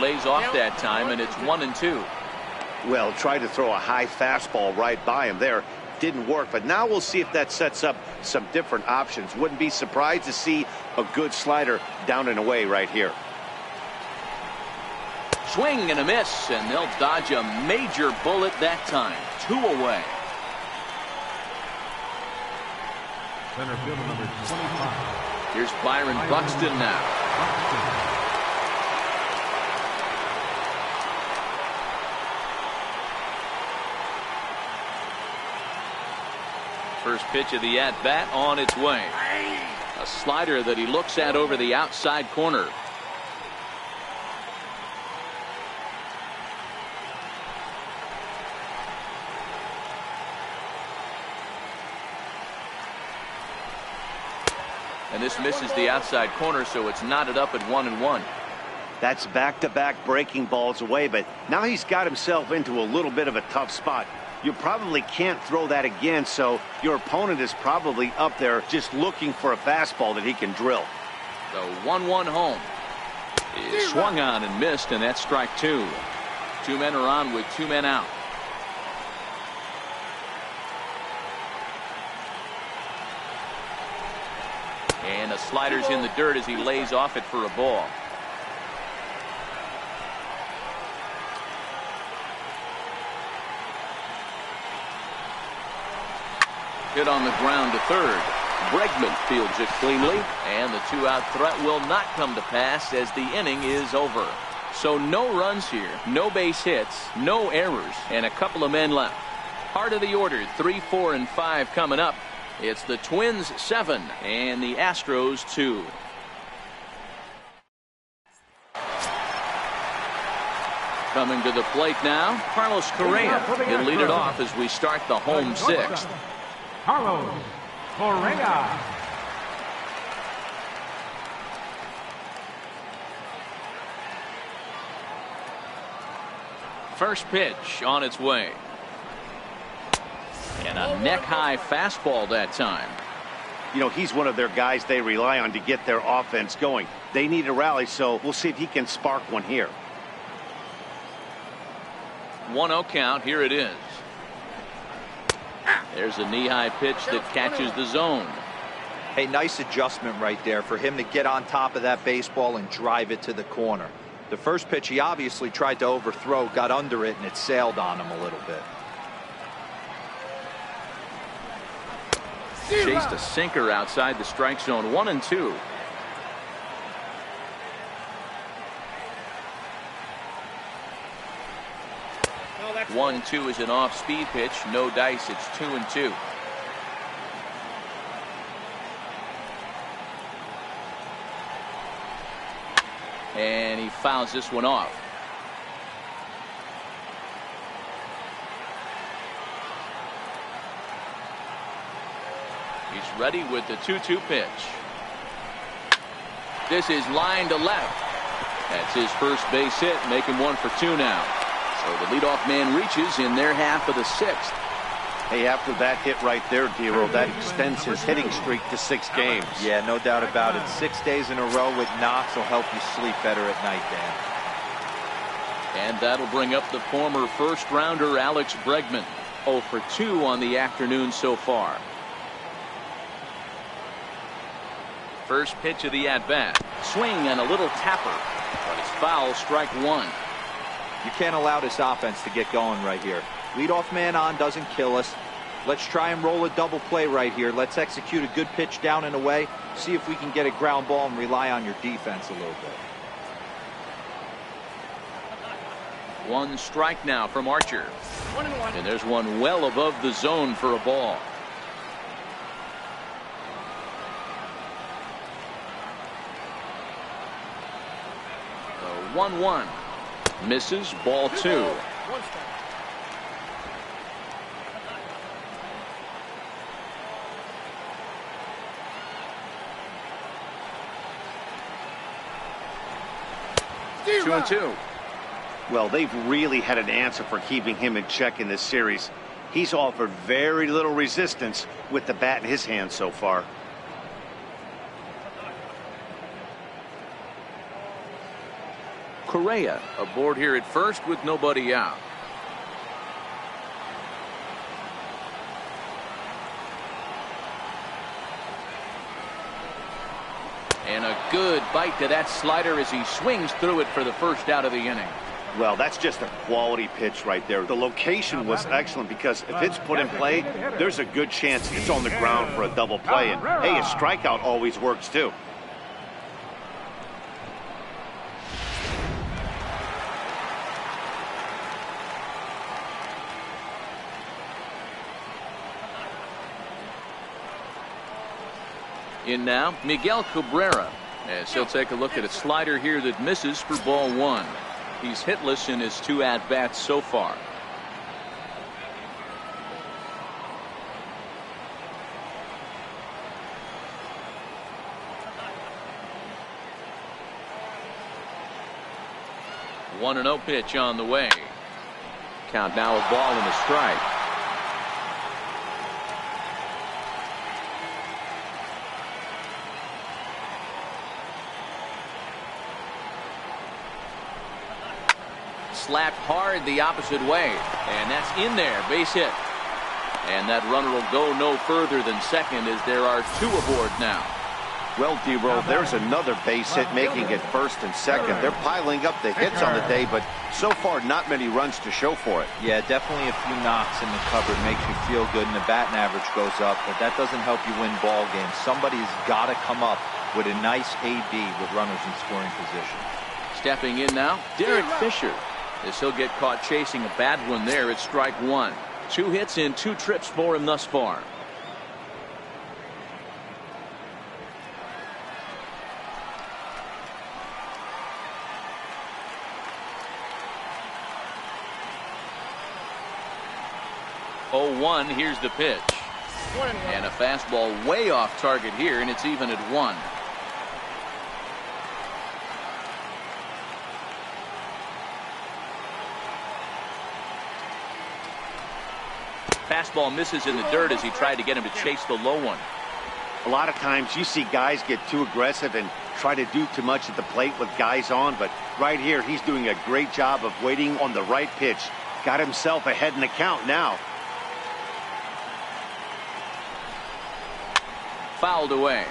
Lays off that time, and it's 1-2. Well, tried to throw a high fastball right by him there. Didn't work, but now we'll see if that sets up some different options. Wouldn't be surprised to see a good slider down and away right here. Swing and a miss, and they'll dodge a major bullet that time. 2 away. center fielder number 25. Here's Byron Buxton now. First pitch of the at-bat on its way. A slider that he looks at over the outside corner. And this misses the outside corner, so it's knotted up at 1-1. That's back-to-back breaking balls away, but now he's got himself into a little bit of a tough spot. You probably can't throw that again, so your opponent is probably up there just looking for a fastball that he can drill. The 1-1 home is swung on and missed, and that's strike 2. 2 men are on with 2 men out. And a slider's in the dirt as he lays off it for a ball. Hit on the ground to third. Bregman fields it cleanly, and the 2-out threat will not come to pass as the inning is over. So no runs here, no base hits, no errors, and a couple of men left. Part of the order, 3, 4, and 5 coming up. It's the Twins 7 and the Astros 2. Coming to the plate now, Carlos Correa. He'll lead it off as we start the home 6th. Carlos Correa. First pitch on its way. And a neck-high fastball that time. You know, he's one of their guys they rely on to get their offense going. They need a rally, so we'll see if he can spark one here. 1-0 count. Here it is. There's a knee-high pitch that catches the zone. Hey, nice adjustment right there for him to get on top of that baseball and drive it to the corner. The first pitch he obviously tried to overthrow, got under it, and it sailed on him a little bit. Chased a sinker outside the strike zone. 1-2. 1-2 is an off-speed pitch. No dice. It's 2-2. And he fouls this one off. He's ready with the 2-2 pitch. This is line to left. That's his first base hit, making 1 for 2 now. So the leadoff man reaches in their half of the 6th. Hey, after that hit right there, D-Roll, that extends his hitting streak to 6 games. Yeah, no doubt about it. 6 days in a row with knocks will help you sleep better at night, Dan. And that'll bring up the former first-rounder Alex Bregman. 0 for 2 on the afternoon so far. First pitch of the at-bat. Swing and a little tapper. But it's foul, strike 1. You can't allow this offense to get going right here. Leadoff man on doesn't kill us. Let's try and roll a double play right here. Let's execute a good pitch down and away. See if we can get a ground ball and rely on your defense a little bit. 1 strike now from Archer. And there's one well above the zone for a ball. The 1-1. Misses, ball 2. Two and 2. Well, they've really had an answer for keeping him in check in this series. He's offered very little resistance with the bat in his hand so far. Correa aboard here at first with nobody out. And a good bite to that slider as he swings through it for the first out of the inning. Well, that's just a quality pitch right there. The location was excellent because if it's put in play, there's a good chance it's on the ground for a double play. And hey, a strikeout always works too. In now, Miguel Cabrera, as he'll take a look at a slider here that misses for ball 1. He's hitless in his 2 at-bats so far. One and 0 pitch on the way. Count now a ball and a strike. Slapped hard the opposite way, and that's in there, base hit. And that runner will go no further than second as there are 2 aboard now. Well, D-Roll, there's another base hit making it first and second. They're piling up the hits on the day, but so far not many runs to show for it. Yeah, definitely a few knocks in the cupboard makes you feel good, and the batting average goes up, but that doesn't help you win ball games. Somebody's got to come up with a nice AB with runners in scoring position. Stepping in now, Derek Fisher. As he'll get caught chasing a bad one there at strike 1. 2 hits in 2 trips for him thus far. Oh, 1, here's the pitch. And a fastball way off target here, and it's even at 1. Fastball misses in the dirt as he tried to get him to chase the low one. A lot of times you see guys get too aggressive and try to do too much at the plate with guys on, but right here he's doing a great job of waiting on the right pitch. Got himself ahead in the count now. Fouled away.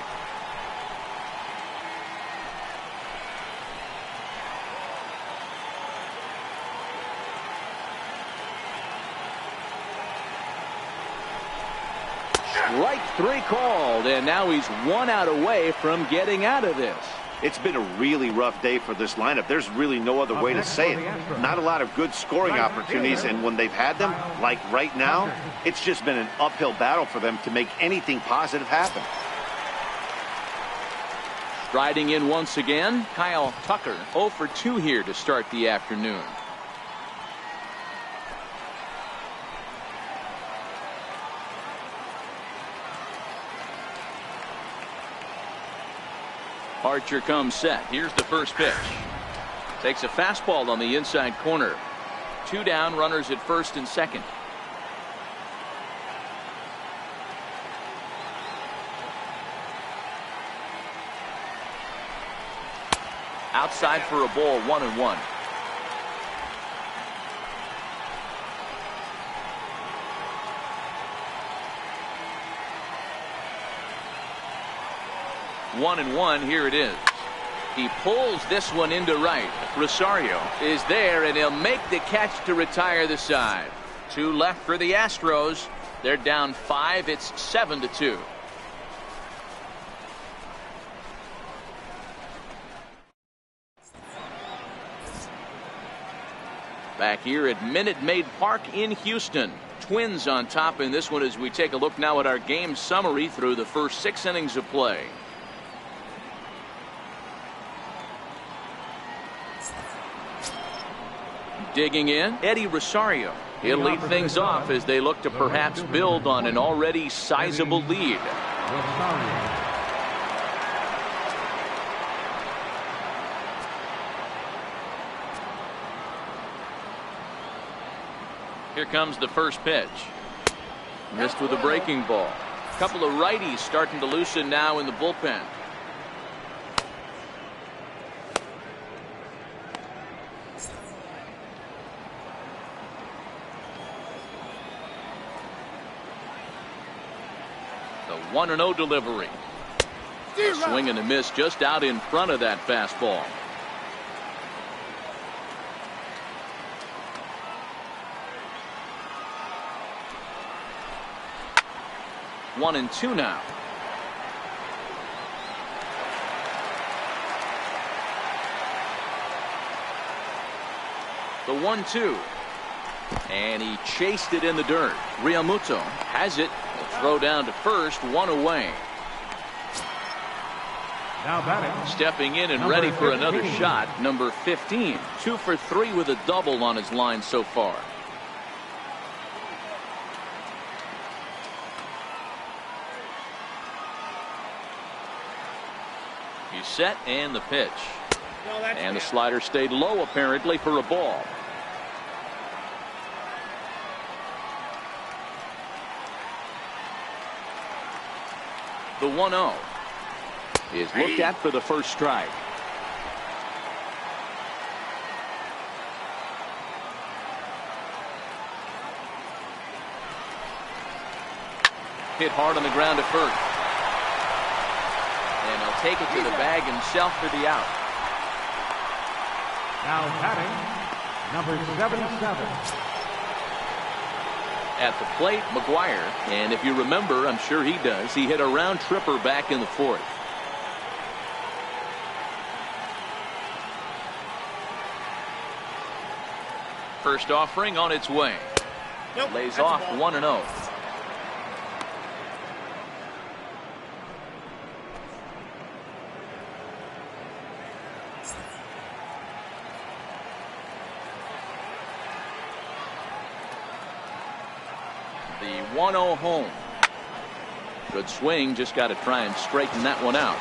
Strike 3 called, and now he's 1 out away from getting out of this. It's been a really rough day for this lineup. There's really no other way to say it. Not a lot of good scoring opportunities, and when they've had them, like right now, it's just been an uphill battle for them to make anything positive happen. Striding in once again, Kyle Tucker, 0 for 2 here to start the afternoon. Archer comes set. Here's the first pitch. Takes a fastball on the inside corner. 2 down, runners at first and second. Outside for a ball, 1-1. One and one, here it is. He pulls this one into right. Rosario is there, and he'll make the catch to retire the side. 2 left for the Astros. They're down 5. It's 7-2. Back here at Minute Maid Park in Houston. Twins on top in this one as we take a look now at our game summary through the first 6 innings of play. Digging in, Eddie Rosario. He'll lead things off as they look to perhaps build on an already sizable lead. Here comes the first pitch. Missed with a breaking ball. A couple of righties starting to loosen now in the bullpen. The 1-0 delivery. A swing and a miss just out in front of that fastball. One and two now. The 1-2. And he chased it in the dirt. Realmuto has it. A throw down to first, 1 away. Now batting. Stepping in and ready for another shot, number 15. 2 for 3 with a double on his line so far. He's set, and the pitch. And the slider stayed low apparently for a ball. The 1-0 is looked at for the first strike. Hit hard on the ground to first. And he'll take it to the bag himself for the out. Now batting, number 77. At the plate, McGuire, and if you remember, I'm sure he does, he hit a round tripper back in the 4th. First offering on its way. Lays off 1-0. The 1-0 home. Good swing, just got to try and straighten that one out.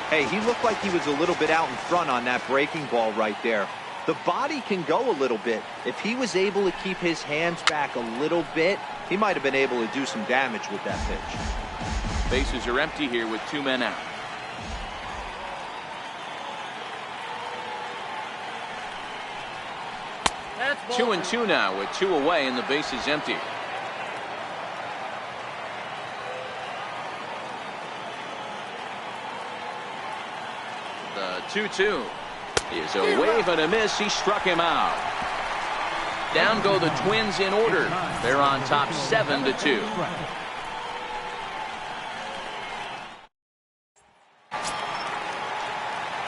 Hey, he looked like he was a little bit out in front on that breaking ball right there. The body can go a little bit. If he was able to keep his hands back a little bit, he might have been able to do some damage with that pitch. Bases are empty here with 2 men out. That's 2-2 now with 2 away and the bases empty. The 2-2 is a wave and a miss. He struck him out. Down go the Twins in order. They're on top 7-2.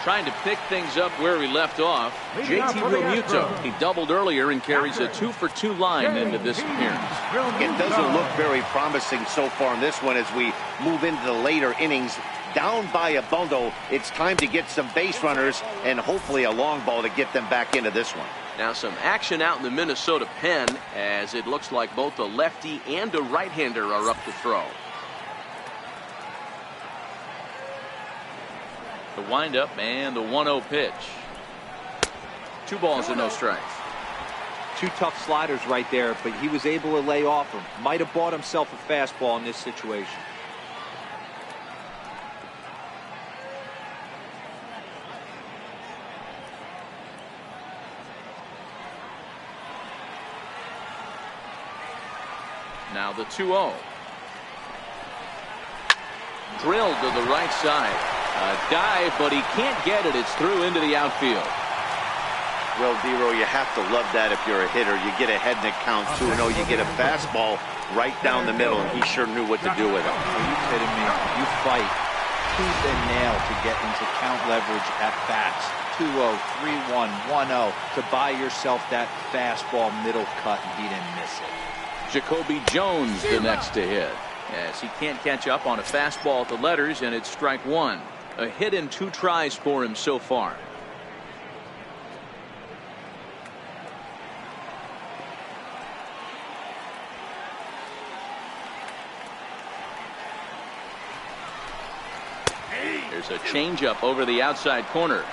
Trying to pick things up where we left off. JT Realmuto. He doubled earlier and carries a 2-for-2 line into this appearance. It doesn't look very promising so far in this one as we move into the later innings. Down by a bundle, it's time to get some base runners and hopefully a long ball to get them back into this one. Now some action out in the Minnesota pen as it looks like both a lefty and a right-hander are up to throw. The windup and the 1-0 pitch. 2 balls and no strikes. 2 tough sliders right there, but he was able to lay off them. Might have bought himself a fastball in this situation. Now the 2-0. Drilled to the right side. A dive, but he can't get it. It's through into the outfield. Well, Dero, you have to love that if you're a hitter. You get ahead in the count 2-0. You get a fastball right down the middle, and he sure knew what to do with it. Are you kidding me? You fight tooth and nail to get into count leverage at bats. 2-0, 3-1, 1-0 to buy yourself that fastball middle cut, and he didn't miss it. Jacoby Jones the next to hit. Yes, he can't catch up on a fastball at the letters, and it's strike 1. A hit in 2 tries for him so far. There's a changeup over the outside corner.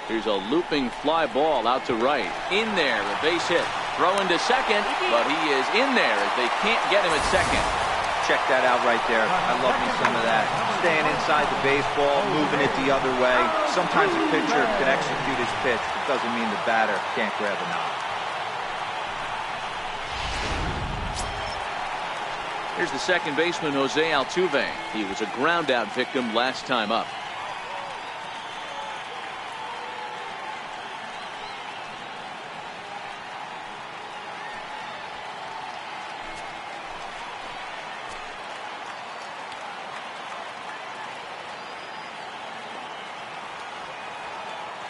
Here's a looping fly ball out to right. In there, a base hit. Throw into second, but he is in there as they can't get him at second. Check that out right there. I love me some of that. Staying inside the baseball, moving it the other way. Sometimes a pitcher can execute his pitch. It doesn't mean the batter can't grab a knob. Here's the second baseman, Jose Altuve. He was a ground out victim last time up.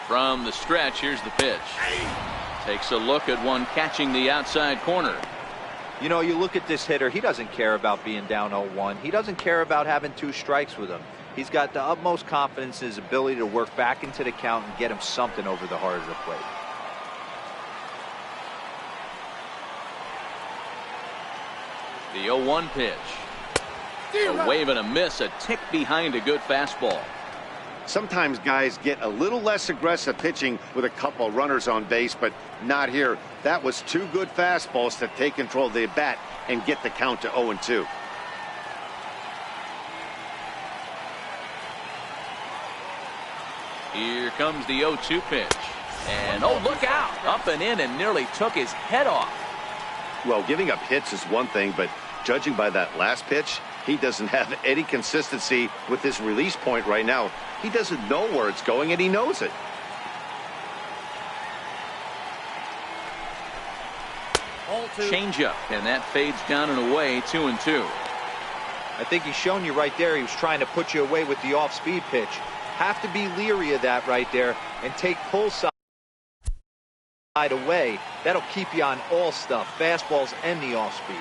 From the stretch, here's the pitch. Takes a look at one catching the outside corner. You know, you look at this hitter, he doesn't care about being down 0-1. He doesn't care about having 2 strikes with him. He's got the utmost confidence in his ability to work back into the count and get him something over the heart of the plate. The 0-1 pitch. A wave and a miss, a tick behind a good fastball. Sometimes guys get a little less aggressive pitching with a couple runners on base, but not here. That was 2 good fastballs to take control of the bat and get the count to 0-2. Here comes the 0-2 pitch. And oh, look out! Up and in and nearly took his head off. Well, giving up hits is one thing, but judging by that last pitch, he doesn't have any consistency with his release point right now. He doesn't know where it's going, and he knows it. Changeup, and that fades down and away, 2-2. I think he's shown you right there. He was trying to put you away with the off-speed pitch. Have to be leery of that right there and take pull side away. That'll keep you on all stuff, fastballs and the off-speed.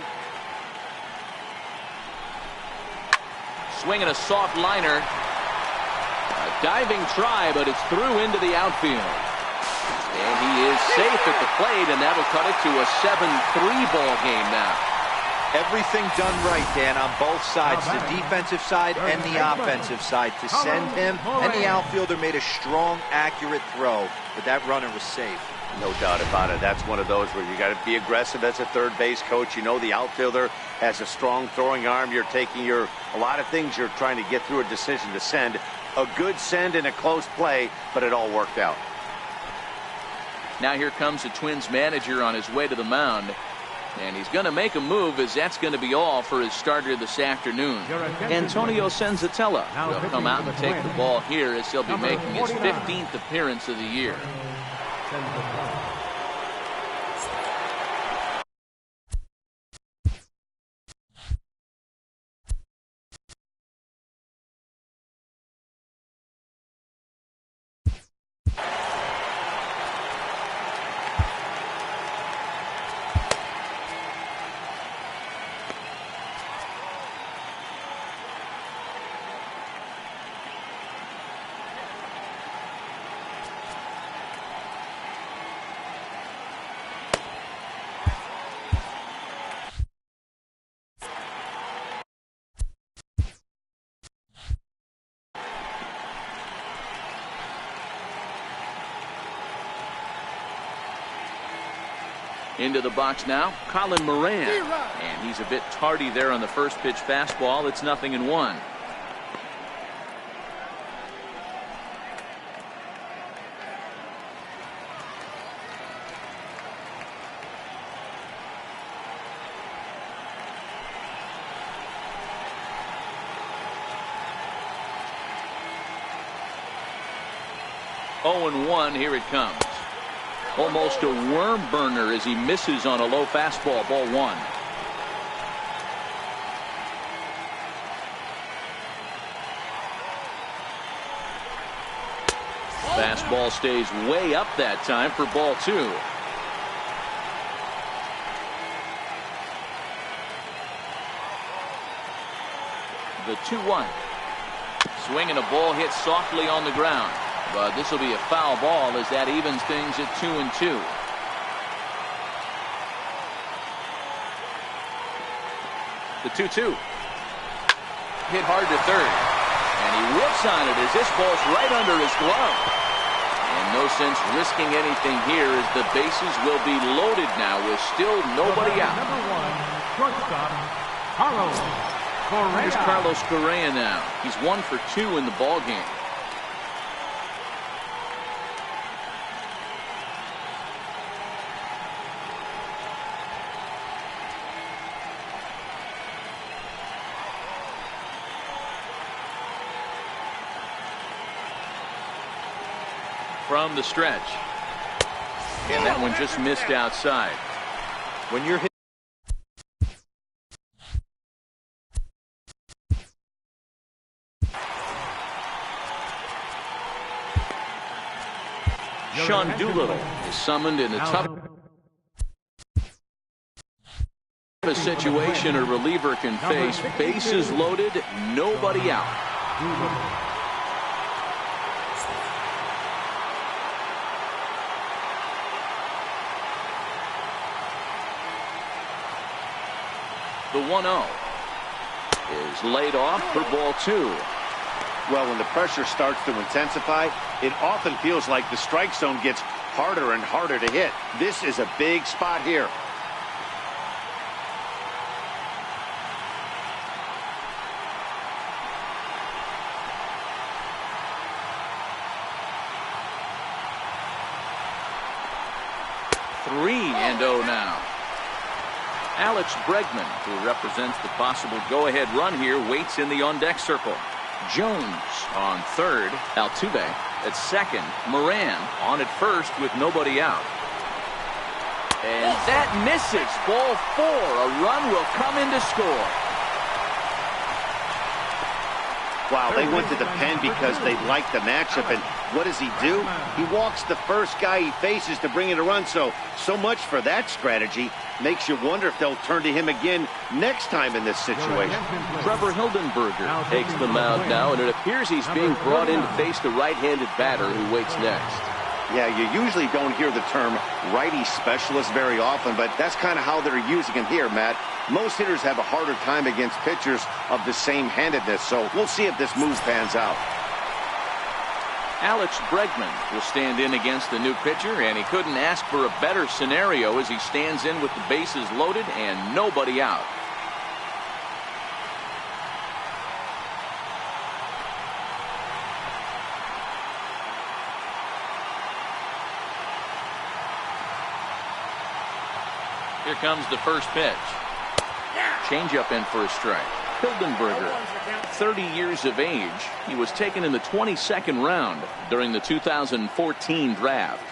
Swinging a soft liner. A diving try, but it's through into the outfield. And he is safe at the plate, and that'll cut it to a 7-3 ball game now. Everything done right, Dan, on both sides, the defensive side and the offensive side. To send him, and the outfielder made a strong, accurate throw, but that runner was safe. No doubt about it. That's one of those where you got to be aggressive as a third base coach. You know the outfielder has a strong throwing arm. You're taking a lot of things you're trying to get through a decision to send. A good send in a close play, but it all worked out. Now here comes the Twins manager on his way to the mound. And he's going to make a move, as that's going to be all for his starter this afternoon. Antonio Senzatella will come out and take the ball here as he'll be making his 15th appearance of the year. Into the box now, Colin Moran. And he's a bit tardy there on the first pitch fastball. It's 0-1. Oh, and 1, here it comes. Almost a worm burner as he misses on a low fastball, ball 1. Fastball stays way up that time for ball 2. The 2-1. Swinging a ball hit softly on the ground. But this will be a foul ball as that evens things at 2-2. The 2-2. Hit hard to third. And he whips on it as this ball's right under his glove. And no sense risking anything here as the bases will be loaded now with still nobody out. Number 1, shortstop, Carlos Correa. Here's Carlos Correa now. He's 1 for 2 in the ball game. From the stretch. And that one just missed outside. When you're hit Sean Doolittle is summoned in a tough a situation a reliever can face. Bases loaded, nobody out. The 1-0 is laid off for ball 2. Well, when the pressure starts to intensify, it often feels like the strike zone gets harder and harder to hit. This is a big spot here. Three and 0 now. Alex Bregman, who represents the possible go-ahead run here, waits in the on-deck circle. Jones on third. Altuve at second. Moran on at first with nobody out. And that misses. Ball 4. A run will come in to score. Wow, they went to the pen because they liked the matchup. And what does he do? He walks the first guy he faces to bring in a run. So much for that strategy. Makes you wonder if they'll turn to him again next time in this situation. Trevor Hildenberger takes the mound now, and it appears he's being brought in to face the right-handed batter who waits next. Yeah, you usually don't hear the term righty specialist very often, but that's kind of how they're using him here, Matt. Most hitters have a harder time against pitchers of the same handedness, so we'll see if this move pans out. Alex Bregman will stand in against the new pitcher, and he couldn't ask for a better scenario as he stands in with the bases loaded and nobody out. Here comes the first pitch. Changeup in for a strike. Hildenberger, 30 years of age. He was taken in the 22nd round during the 2014 draft.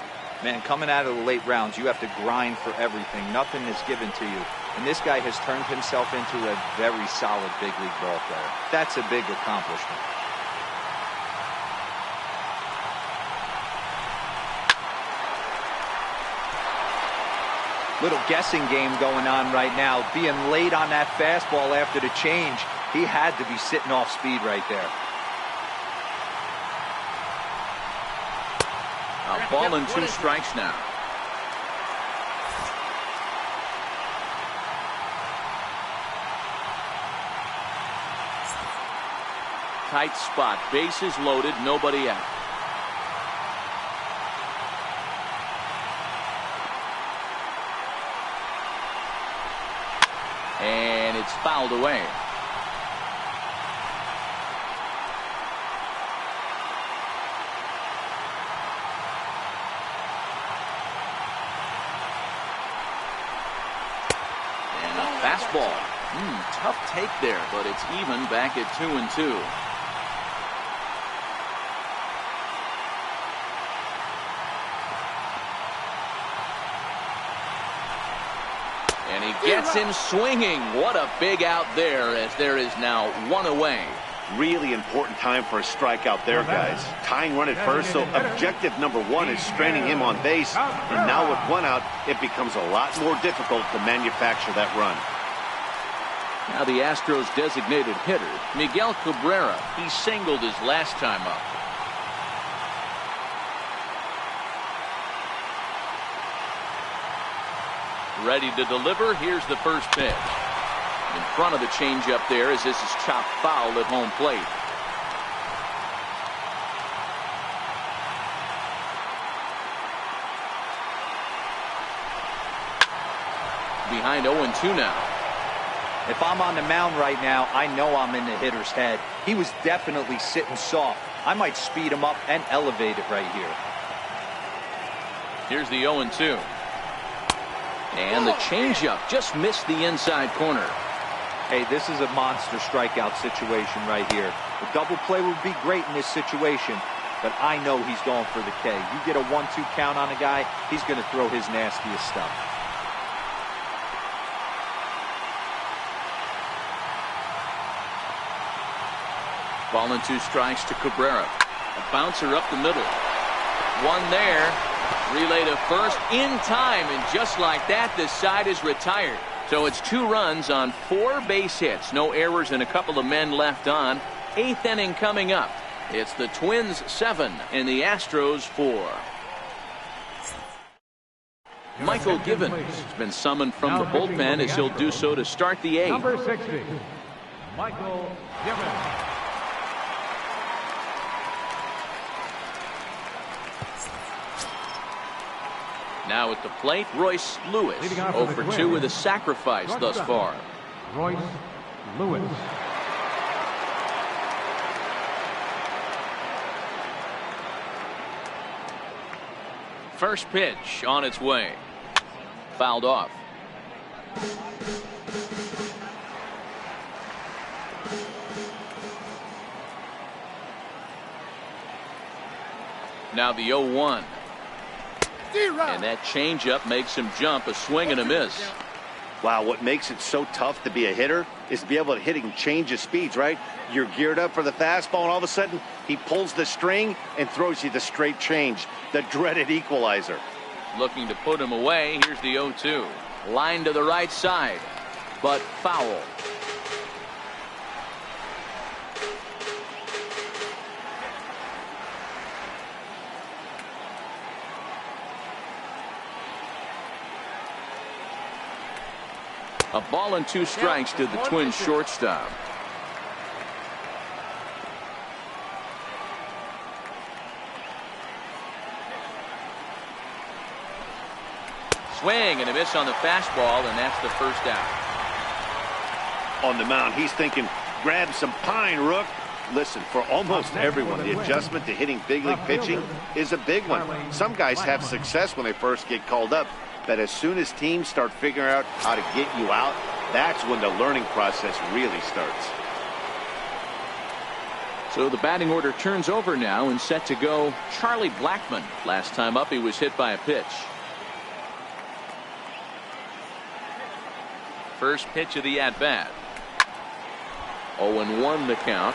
Man, coming out of the late rounds, you have to grind for everything. Nothing is given to you. And this guy has turned himself into a very solid big league ball player. That's a big accomplishment. Little guessing game going on right now. Being late on that fastball after the change. He had to be sitting off speed right there. A ball and 2 strikes now. Tight spot. Bases loaded. Nobody out. It's fouled away. And a fastball. Tough take there, but it's even back at 2-2. And he gets him swinging. What a big out there, as there is now one away. Really important time for a strikeout there, guys. Tying run at first, so objective number one is straining him on base. And now with one out, it becomes a lot more difficult to manufacture that run. Now the Astros designated hitter, Miguel Cabrera. He singled his last time up. Ready to deliver. Here's the first pitch. In front of the changeup there, as this is chopped foul at home plate. Behind 0-2 now. If I'm on the mound right now, I know I'm in the hitter's head. He was definitely sitting soft. I might speed him up and elevate it right here. Here's the 0-2. And the changeup just missed the inside corner. Hey, this is a monster strikeout situation right here. The double play would be great in this situation, but I know he's going for the K. You get a 1-2 count on a guy, he's going to throw his nastiest stuff. Ball and 2 strikes to Cabrera. A bouncer up the middle. One there. Relay to first in time, and just like that, this side is retired. So it's 2 runs on 4 base hits. No errors and a couple of men left on. 8th inning coming up. It's the Twins 7 and the Astros 4. Michael Givens has been summoned from the bullpen, as he'll do so to start the 8th. Number 60, Michael Givens. Now at the plate, Royce Lewis. 0 for 2 with a sacrifice thus far. Royce Lewis. First pitch on its way. Fouled off. Now the 0-1. And that changeup makes him jump. A swing and a miss. Wow, what makes it so tough to be a hitter is to be able to hit and change his speeds, right? You're geared up for the fastball, and all of a sudden, he pulls the string and throws you the straight change, the dreaded equalizer. Looking to put him away. Here's the 0-2. Line to the right side, but foul. A ball and 2 strikes to the Twins shortstop. Swing and a miss on the fastball, and that's the first out. On the mound, he's thinking, grab some pine, Rook. Listen, for almost everyone, the adjustment to hitting big league pitching is a big one. Some guys have success when they first get called up, but as soon as teams start figuring out how to get you out, that's when the learning process really starts. So the batting order turns over now, and set to go Charlie Blackmon. Last time up, he was hit by a pitch. First pitch of the at-bat. 0-1 the count.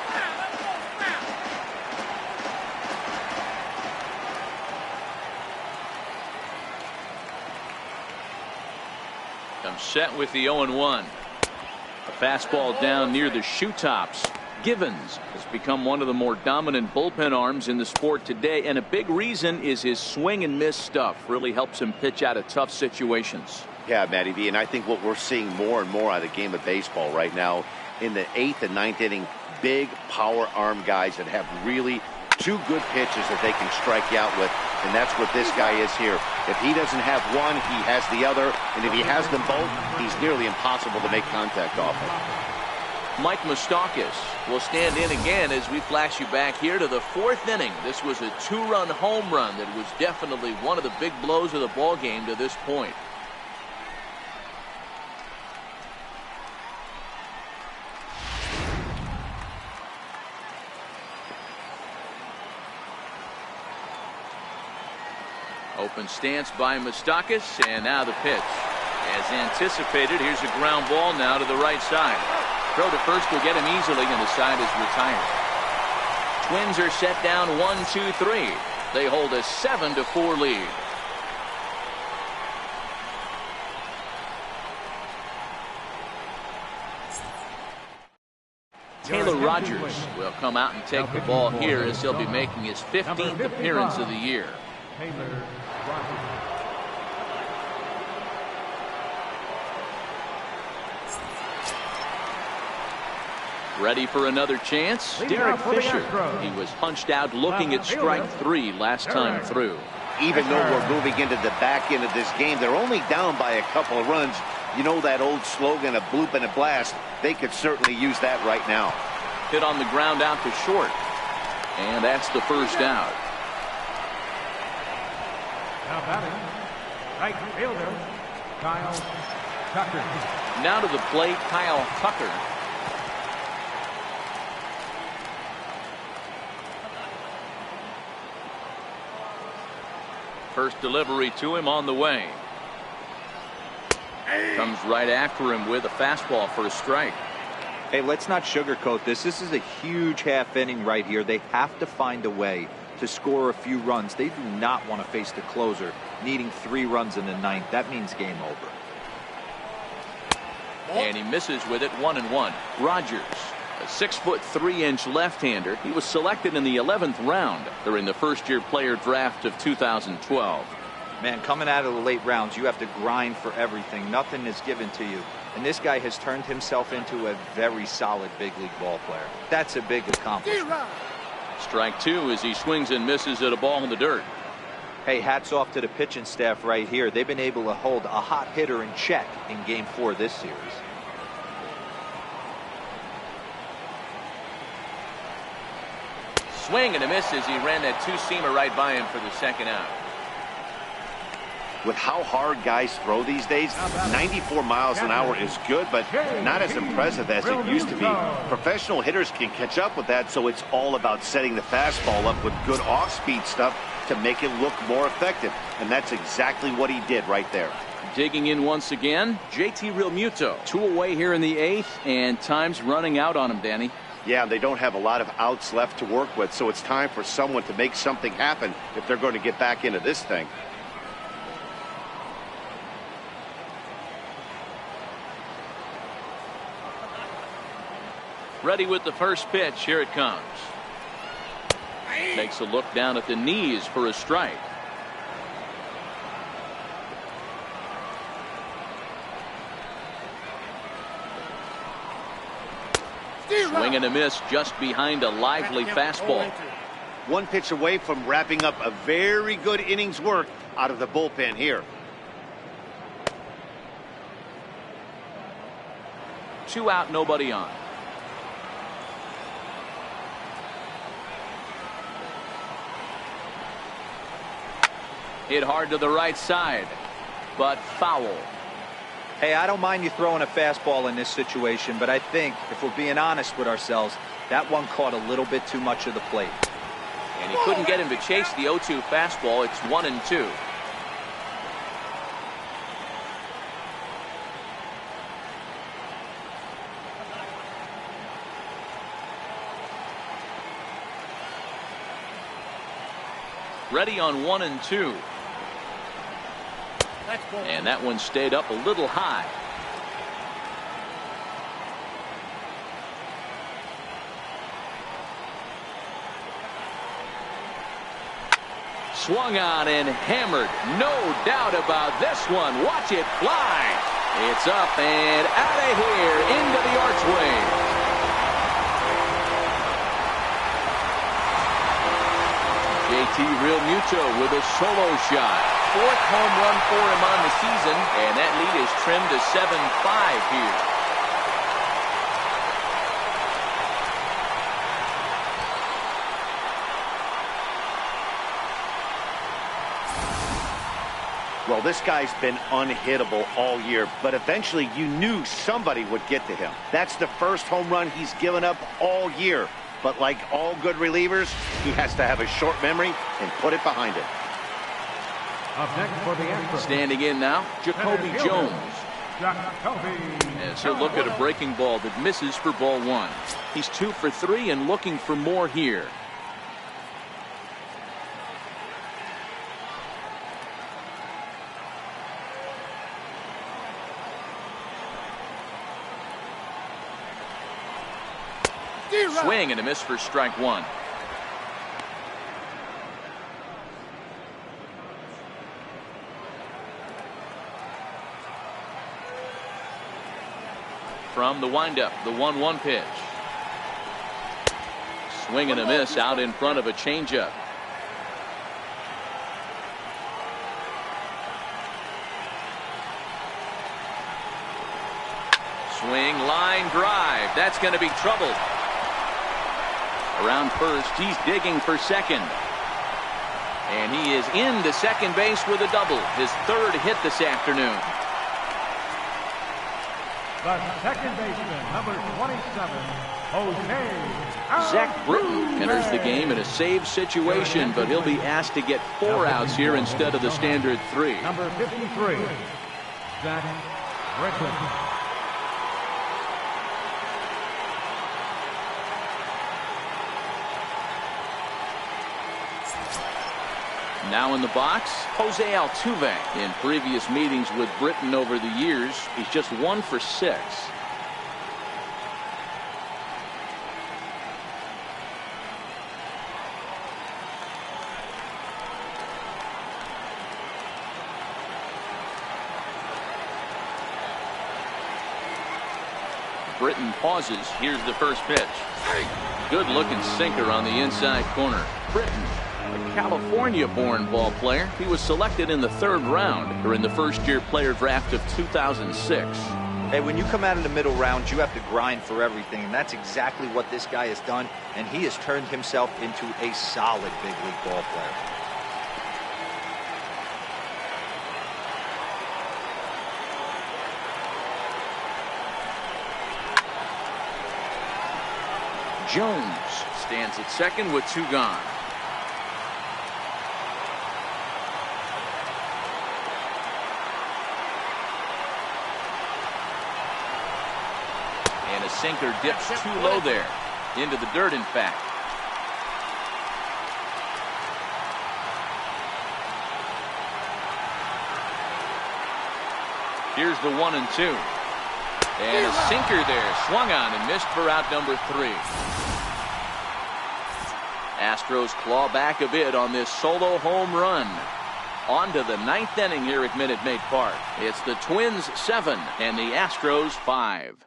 Comes set with the 0-1. A fastball down near the shoe tops. Givens has become one of the more dominant bullpen arms in the sport today, and a big reason is his swing and miss stuff. Really helps him pitch out of tough situations. Yeah, Matty V, and I think what we're seeing more and more out of the game of baseball right now in the 8th and 9th inning, big power arm guys that have really 2 good pitches that they can strike you out with. and that's what this guy is here. If he doesn't have one, he has the other, and if he has them both, he's nearly impossible to make contact off of. Mike Moustakas will stand in again as we flash you back here to the 4th inning. This was a 2-run home run that was definitely one of the big blows of the ball game to this point. Open stance by Moustakas, and now the pitch. As anticipated, here's a ground ball now to the right side. Throw to first will get him easily, and the side is retired. Twins are set down 1-2-3. They hold a 7-4 lead. Taylor Rogers will come out and take the ball here as he'll be making his 15th appearance of the year. Taylor Rogers. Ready for another chance? Derek Fisher. He was punched out looking at strike 3 last time through. Even though we're moving into the back end of this game, they're only down by a couple of runs. You know that old slogan, a bloop and a blast? They could certainly use that right now. Hit on the ground out to short. And that's the first out. Now batting, right fielder, Kyle Tucker. Now to the plate, Kyle Tucker. First delivery to him on the way. Comes right after him with a fastball for a strike. Hey, let's not sugarcoat this. This is a huge half inning right here. They have to find a way to score a few runs. They do not want to face the closer needing 3 runs in the 9th. That means game over. And he misses with it, 1-1. Rogers, a 6'3" left-hander. He was selected in the 11th round during the first-year player draft of 2012. Man, coming out of the late rounds, you have to grind for everything. Nothing is given to you. And this guy has turned himself into a very solid big league ball player. That's a big accomplishment. Strike 2 as he swings and misses at a ball in the dirt. Hey, hats off to the pitching staff right here. They've been able to hold a hot hitter in check in Game 4 this series. Swing and a miss as he ran that 2-seamer right by him for the second out. With how hard guys throw these days, 94 miles an hour is good, but not as impressive as it used to be. Professional hitters can catch up with that, so it's all about setting the fastball up with good off-speed stuff to make it look more effective. And that's exactly what he did right there. Digging in once again, JT Realmuto. 2 away here in the 8th, and time's running out on him, Danny. Yeah, they don't have a lot of outs left to work with, so it's time for someone to make something happen if they're going to get back into this thing. Ready with the first pitch. Here it comes. Takes a look down at the knees for a strike. Swing and a miss just behind a lively fastball. One pitch away from wrapping up a very good innings work out of the bullpen here. 2 out, nobody on. Hit hard to the right side, but foul. Hey, I don't mind you throwing a fastball in this situation, but I think if we're being honest with ourselves, that one caught a little bit too much of the plate. And he couldn't get him to chase the 0-2 fastball. It's 1-2. Ready on 1-2. And that one stayed up a little high. Swung on and hammered. No doubt about this one. Watch it fly. It's up and out of here into the archway. JT JT Realmuto with a solo shot. 4th home run for him on the season, and that lead is trimmed to 7-5 here. Well, this guy's been unhittable all year, but eventually you knew somebody would get to him. That's the first home run he's given up all year. But like all good relievers, he has to have a short memory and put it behind him. Up next for the Astros. Standing in now, Jacoby Jones. As he'll look at a breaking ball that misses for ball 1. He's 2 for 3 and looking for more here. Swing and a miss for strike 1. From the windup, the 1-1 pitch. Swing and a miss out in front of a changeup. Swing, line drive. That's going to be trouble. Around first, he's digging for second. And he is into second base with a double. His 3rd hit this afternoon. The second baseman, number 27, Jose. Zach Britton enters the game in a save situation, but he'll be asked to get 4 outs here instead of the standard 3. Number 53, Zach Britton. Now in the box, Jose Altuve. In previous meetings with Britton over the years, he's just 1 for 6. Britton pauses. Here's the first pitch. Good looking sinker on the inside corner. Britton, a California-born ball player. He was selected in the 3rd round during the first-year player draft of 2006. Hey, when you come out of the middle rounds, you have to grind for everything, and that's exactly what this guy has done, and he has turned himself into a solid big league ball player. Jones stands at second with 2 gone. And a sinker dips too low there. Into the dirt, in fact. Here's the 1-2. And a sinker there, swung on and missed for out number 3. Astros claw back a bit on this solo home run. On to the 9th inning here at Minute Maid Park. It's the Twins 7 and the Astros 5.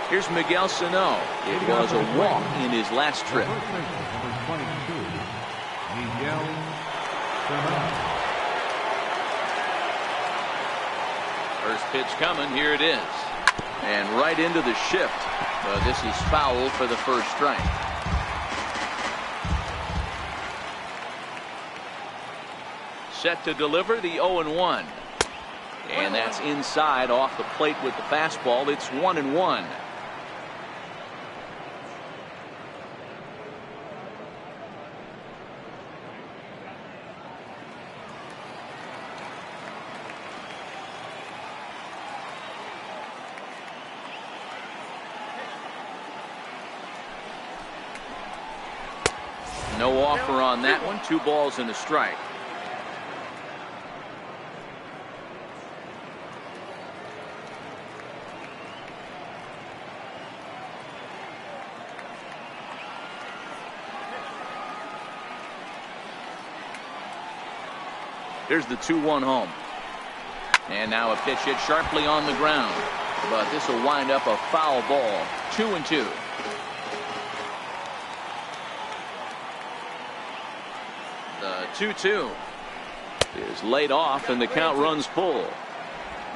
Here's Miguel Sano. It was a walk in his last trip. Number 22, Miguel Sano. First pitch coming. Here it is. And right into the shift. This is foul for the first strike. Set to deliver the 0-1. And that's inside off the plate with the fastball. It's 1-1. No offer on that one. 2 balls and a strike. Here's the 2-1 home. And now a pitch hit sharply on the ground. But this will wind up a foul ball. 2-2. The 2-2 is laid off, and the count runs full.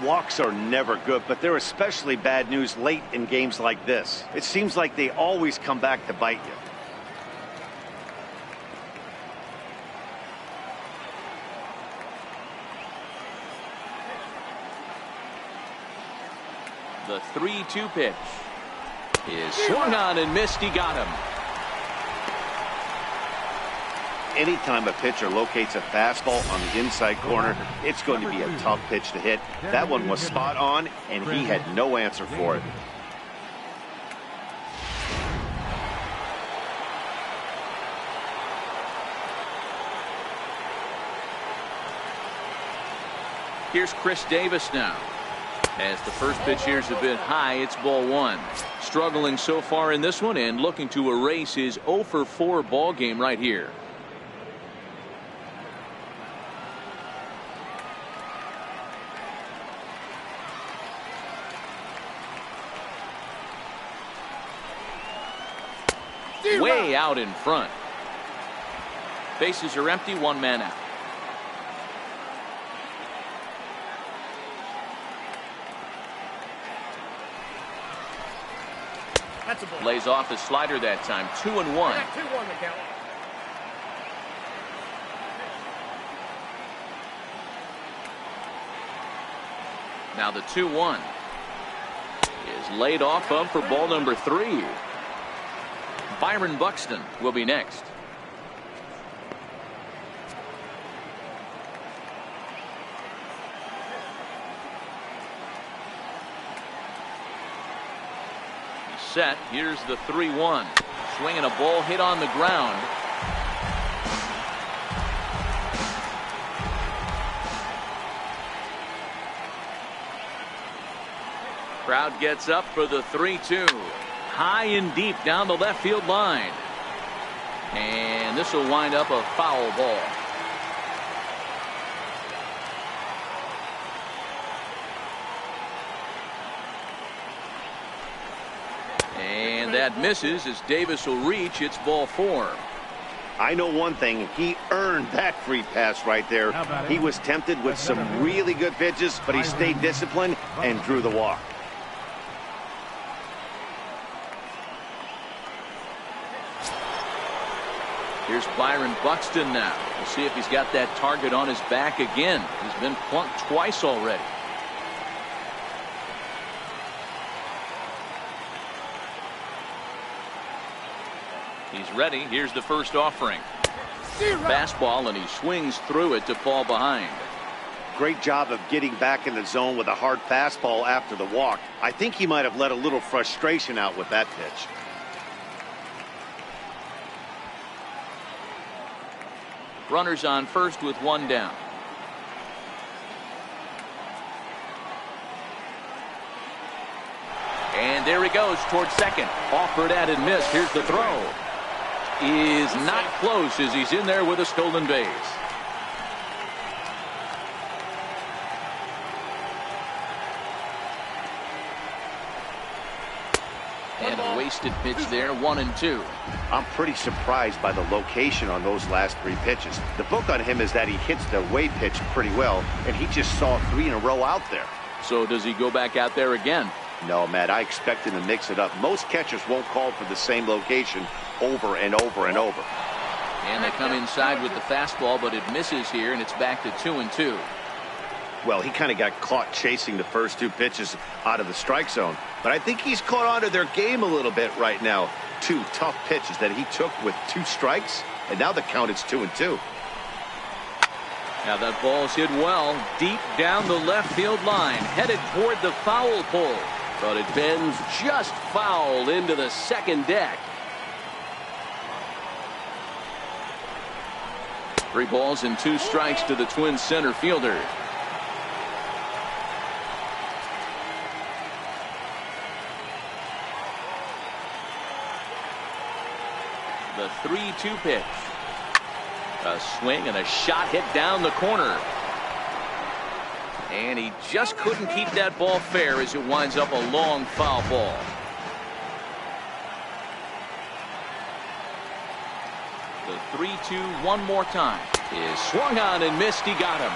Walks are never good, but they're especially bad news late in games like this. It seems like they always come back to bite you. The 3-2 pitch is swung on and missed. He got him. Anytime a pitcher locates a fastball on the inside corner, it's going to be a tough pitch to hit. That one was spot on, and he had no answer for it. Here's Chris Davis now. As the first pitch here is a bit high, it's ball one. Struggling so far in this one and looking to erase his 0-for-4 ball game right here. Way out in front. Bases are empty, one man out. Lays off the slider that time. 2-1. Now the 2-1 is laid off of for ball number 3. Byron Buxton will be next. Set. Here's the 3-1. Swinging a ball hit on the ground. Crowd gets up for the 3-2. High and deep down the left field line. And this will wind up a foul ball. And that misses as Davis will reach. It's ball 4. I know one thing. He earned that free pass right there. He was tempted with some really good pitches, but he stayed disciplined and drew the walk. Here's Byron Buxton now. We'll see if he's got that target on his back again. He's been plunked twice already. He's ready. Here's the first offering. Fastball, and he swings through it to fall behind. Great job of getting back in the zone with a hard fastball after the walk. I think he might have let a little frustration out with that pitch. Runners on first with one down. And there he goes towards second. Offered at and missed. Here's the throw. Is not close as he's in there with a stolen base. And a wasted pitch there, 1-2. I'm pretty surprised by the location on those last 3 pitches. The book on him is that he hits the away pitch pretty well, and he just saw 3 in a row out there. So does he go back out there again? No, Matt, I expect him to mix it up. Most catchers won't call for the same location over and over and over. And they come inside with the fastball, but it misses here, and it's back to 2-2. Well, he kind of got caught chasing the first 2 pitches out of the strike zone. But I think he's caught on to their game a little bit right now. 2 tough pitches that he took with 2 strikes, and now the count is 2-2. Now that ball's hit well, deep down the left field line, headed toward the foul pole. But it bends just foul into the second deck. 3 balls and 2 strikes to the Twins center fielder. The 3-2 pitch. A swing and a shot hit down the corner. And he just couldn't keep that ball fair as it winds up a long foul ball. The 3-2 one more time. Is swung on and missed. He got him.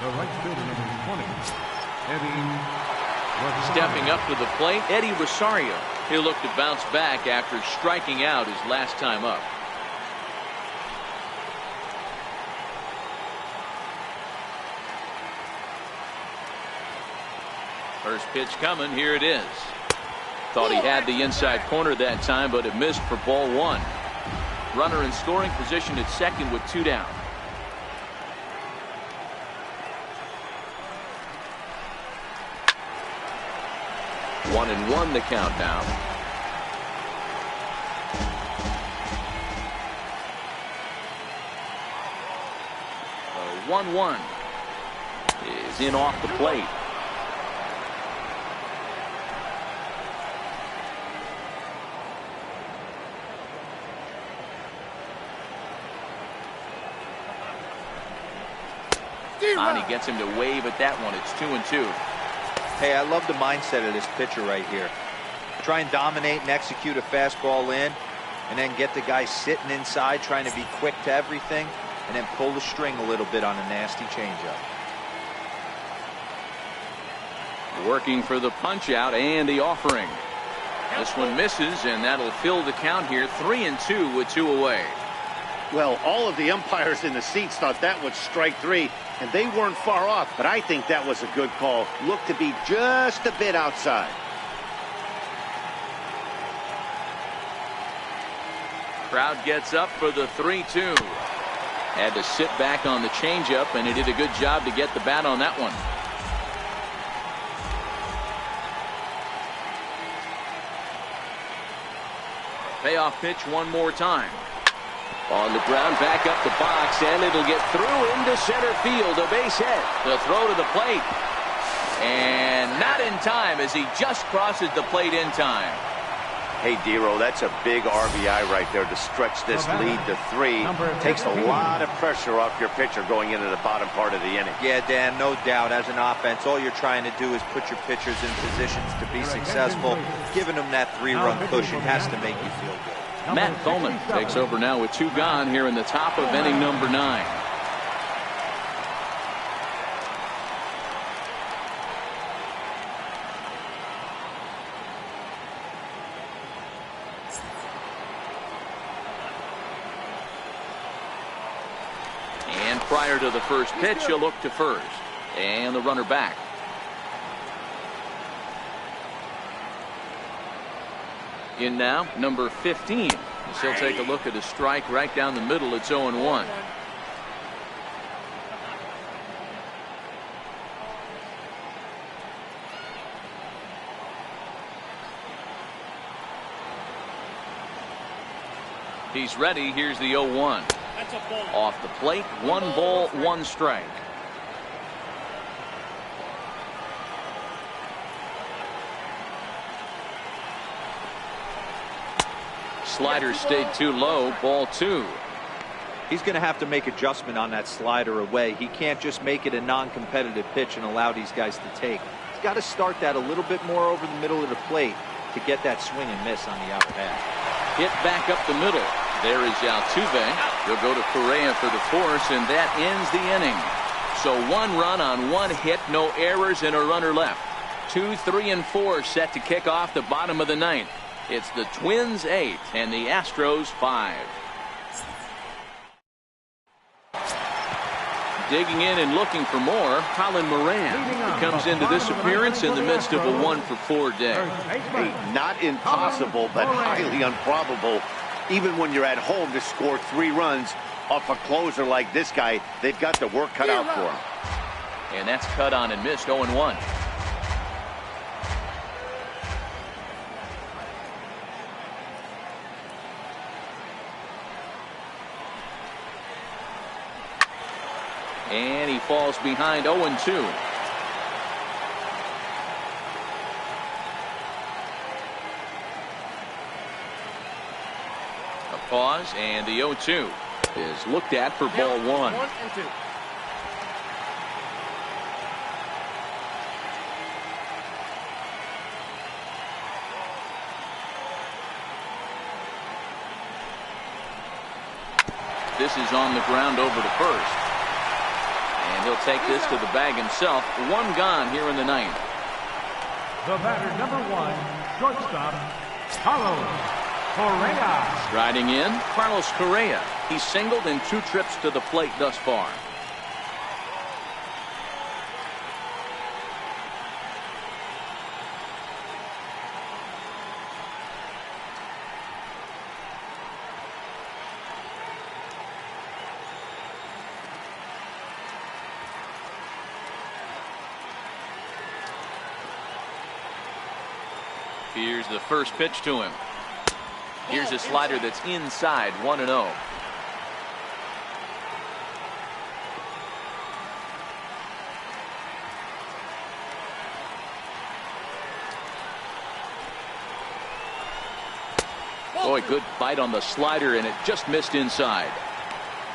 The right fielder, number 20, Eddie. Stepping up to the plate, Eddie Rosario. He'll look to bounce back after striking out his last time up. First pitch coming. Here it is. Thought he had the inside corner that time, but it missed for ball one. Runner in scoring position at second with 2 down. One and one the count now. 1-1 is in off the plate. He gets him to wave at that one. It's 2-2. Hey, I love the mindset of this pitcher right here. Try and dominate and execute a fastball in, and then get the guy sitting inside trying to be quick to everything, and then pull the string a little bit on a nasty changeup. Working for the punch out and the offering. This one misses, and that'll fill the count here. 3-2 with 2 away. Well, all of the umpires in the seats thought that was strike 3, and they weren't far off, but I think that was a good call. Looked to be just a bit outside. Crowd gets up for the 3-2. Had to sit back on the changeup, and he did a good job to get the bat on that one. Payoff pitch one more time. On the ground, back up the box, and it'll get through into center field. A base hit. The throw to the plate. And not in time as he just crosses the plate in time. Hey, Dero, that's a big RBI right there to stretch this lead to 3. Takes a lot of pressure off your pitcher going into the bottom part of the inning. Yeah, Dan, no doubt. As an offense, all you're trying to do is put your pitchers in positions to be successful. Giving them that 3-run cushion has to make you feel good. Matt Bowman takes over now with 2 gone here in the top of inning number 9. And prior to the first pitch, he'll look to first. And the runner back. In now, number 15. As he'll take a look at a strike right down the middle. It's 0-1. He's ready. Here's the 0-1. Off the plate, 1 ball, 1 strike. Slider stayed too low. Ball 2. He's going to have to make adjustment on that slider away. He can't just make it a non-competitive pitch and allow these guys to take. He's got to start that a little bit more over the middle of the plate to get that swing and miss on the out path. Hit back up the middle. There is Altuve. He'll go to Correa for the force, and that ends the inning. So 1 run on 1 hit, no errors, and a runner left. 2, 3, and 4 set to kick off the bottom of the 9th. It's the Twins 8 and the Astros 5. Digging in and looking for more, Colin Moran. He comes into this appearance in the midst of a 1-for-4 day. Hey, not impossible, but highly improbable. Even when you're at home to score 3 runs off a closer like this guy, they've got the work cut out for him. And that's cut on and missed. 0-1. And he falls behind. 0-2. A pause, and the 0-2 is looked at for ball 1. 1 and 2. This is on the ground over to first. And he'll take this to the bag himself. One gone here in the ninth. The batter, number 1, shortstop, Carlos Correa. Striding in, Carlos Correa. He's singled in 2 trips to the plate thus far. Here's the first pitch to him. Here's a slider that's inside, 1-0. Boy, good bite on the slider, and it just missed inside.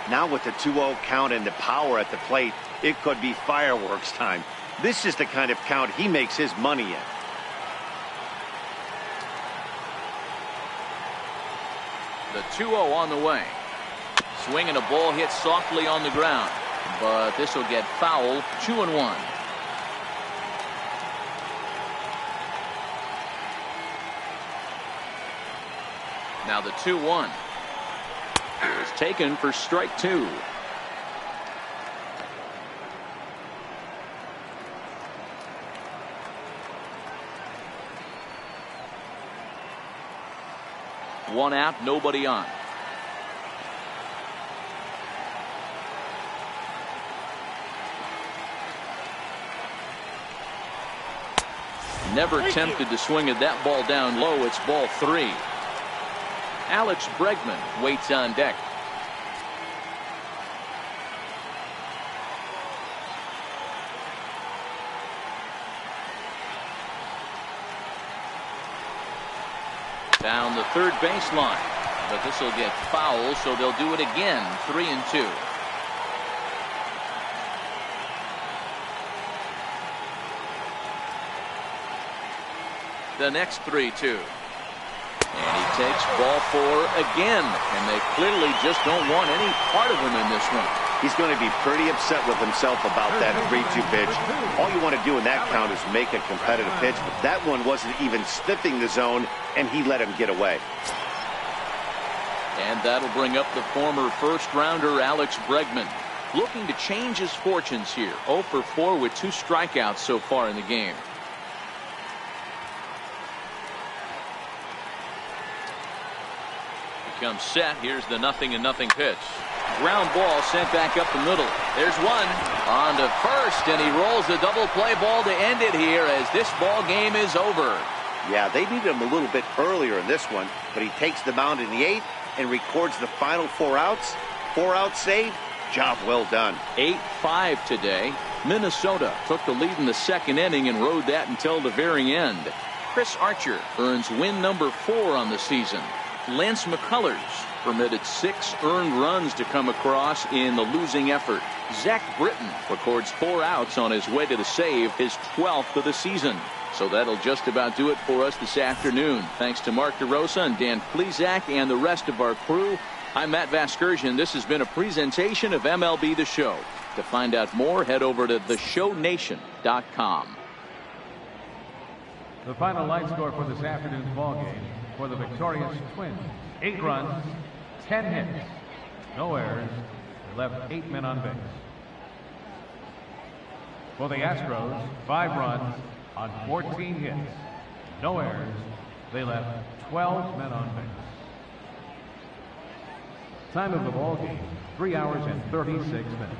Now with the 2-0 count and the power at the plate, it could be fireworks time. This is the kind of count he makes his money in. The 2-0 on the way. Swing and a ball hit softly on the ground, but this will get foul. 2-1. Now the 2-1 is taken for strike 2. One out, nobody on. Never tempted to swing at that ball down low. It's ball 3. Alex Bregman waits on deck. Down the third baseline, but this will get foul, so they'll do it again. 3-2. The next 3-2. And he takes ball 4 again, and they clearly just don't want any part of him in this one. He's going to be pretty upset with himself about that 3-2 pitch. All you want to do in that count is make a competitive pitch, but that one wasn't even sniffing the zone, and he let him get away. And that'll bring up the former first-rounder Alex Bregman, looking to change his fortunes here. 0 for 4 with 2 strikeouts so far in the game. Comes set. Here's the 0-0 pitch. Ground ball sent back up the middle. There's one on to first, and he rolls the double play ball to end it here as this ball game is over. Yeah, they needed him a little bit earlier in this one, but he takes the mound in the 8th and records the final 4 outs. 4-out save. Job well done. 8-5 today. Minnesota took the lead in the 2nd inning and rode that until the very end. Chris Archer earns win number 4 on the season. Lance McCullers permitted 6 earned runs to come across in the losing effort. Zach Britton records 4 outs on his way to the save, his 12th of the season. So that'll just about do it for us this afternoon. Thanks to Mark DeRosa and Dan Plesac and the rest of our crew. I'm Matt Vasgersian. This has been a presentation of MLB The Show. To find out more, head over to theshownation.com. The final line score for this afternoon's ball game for the victorious Twins: 8 runs, 10 hits, no errors. They left 8 men on base. For the Astros, 5 runs on 14 hits, no errors. They left 12 men on base. Time of the ball game, 3 hours and 36 minutes.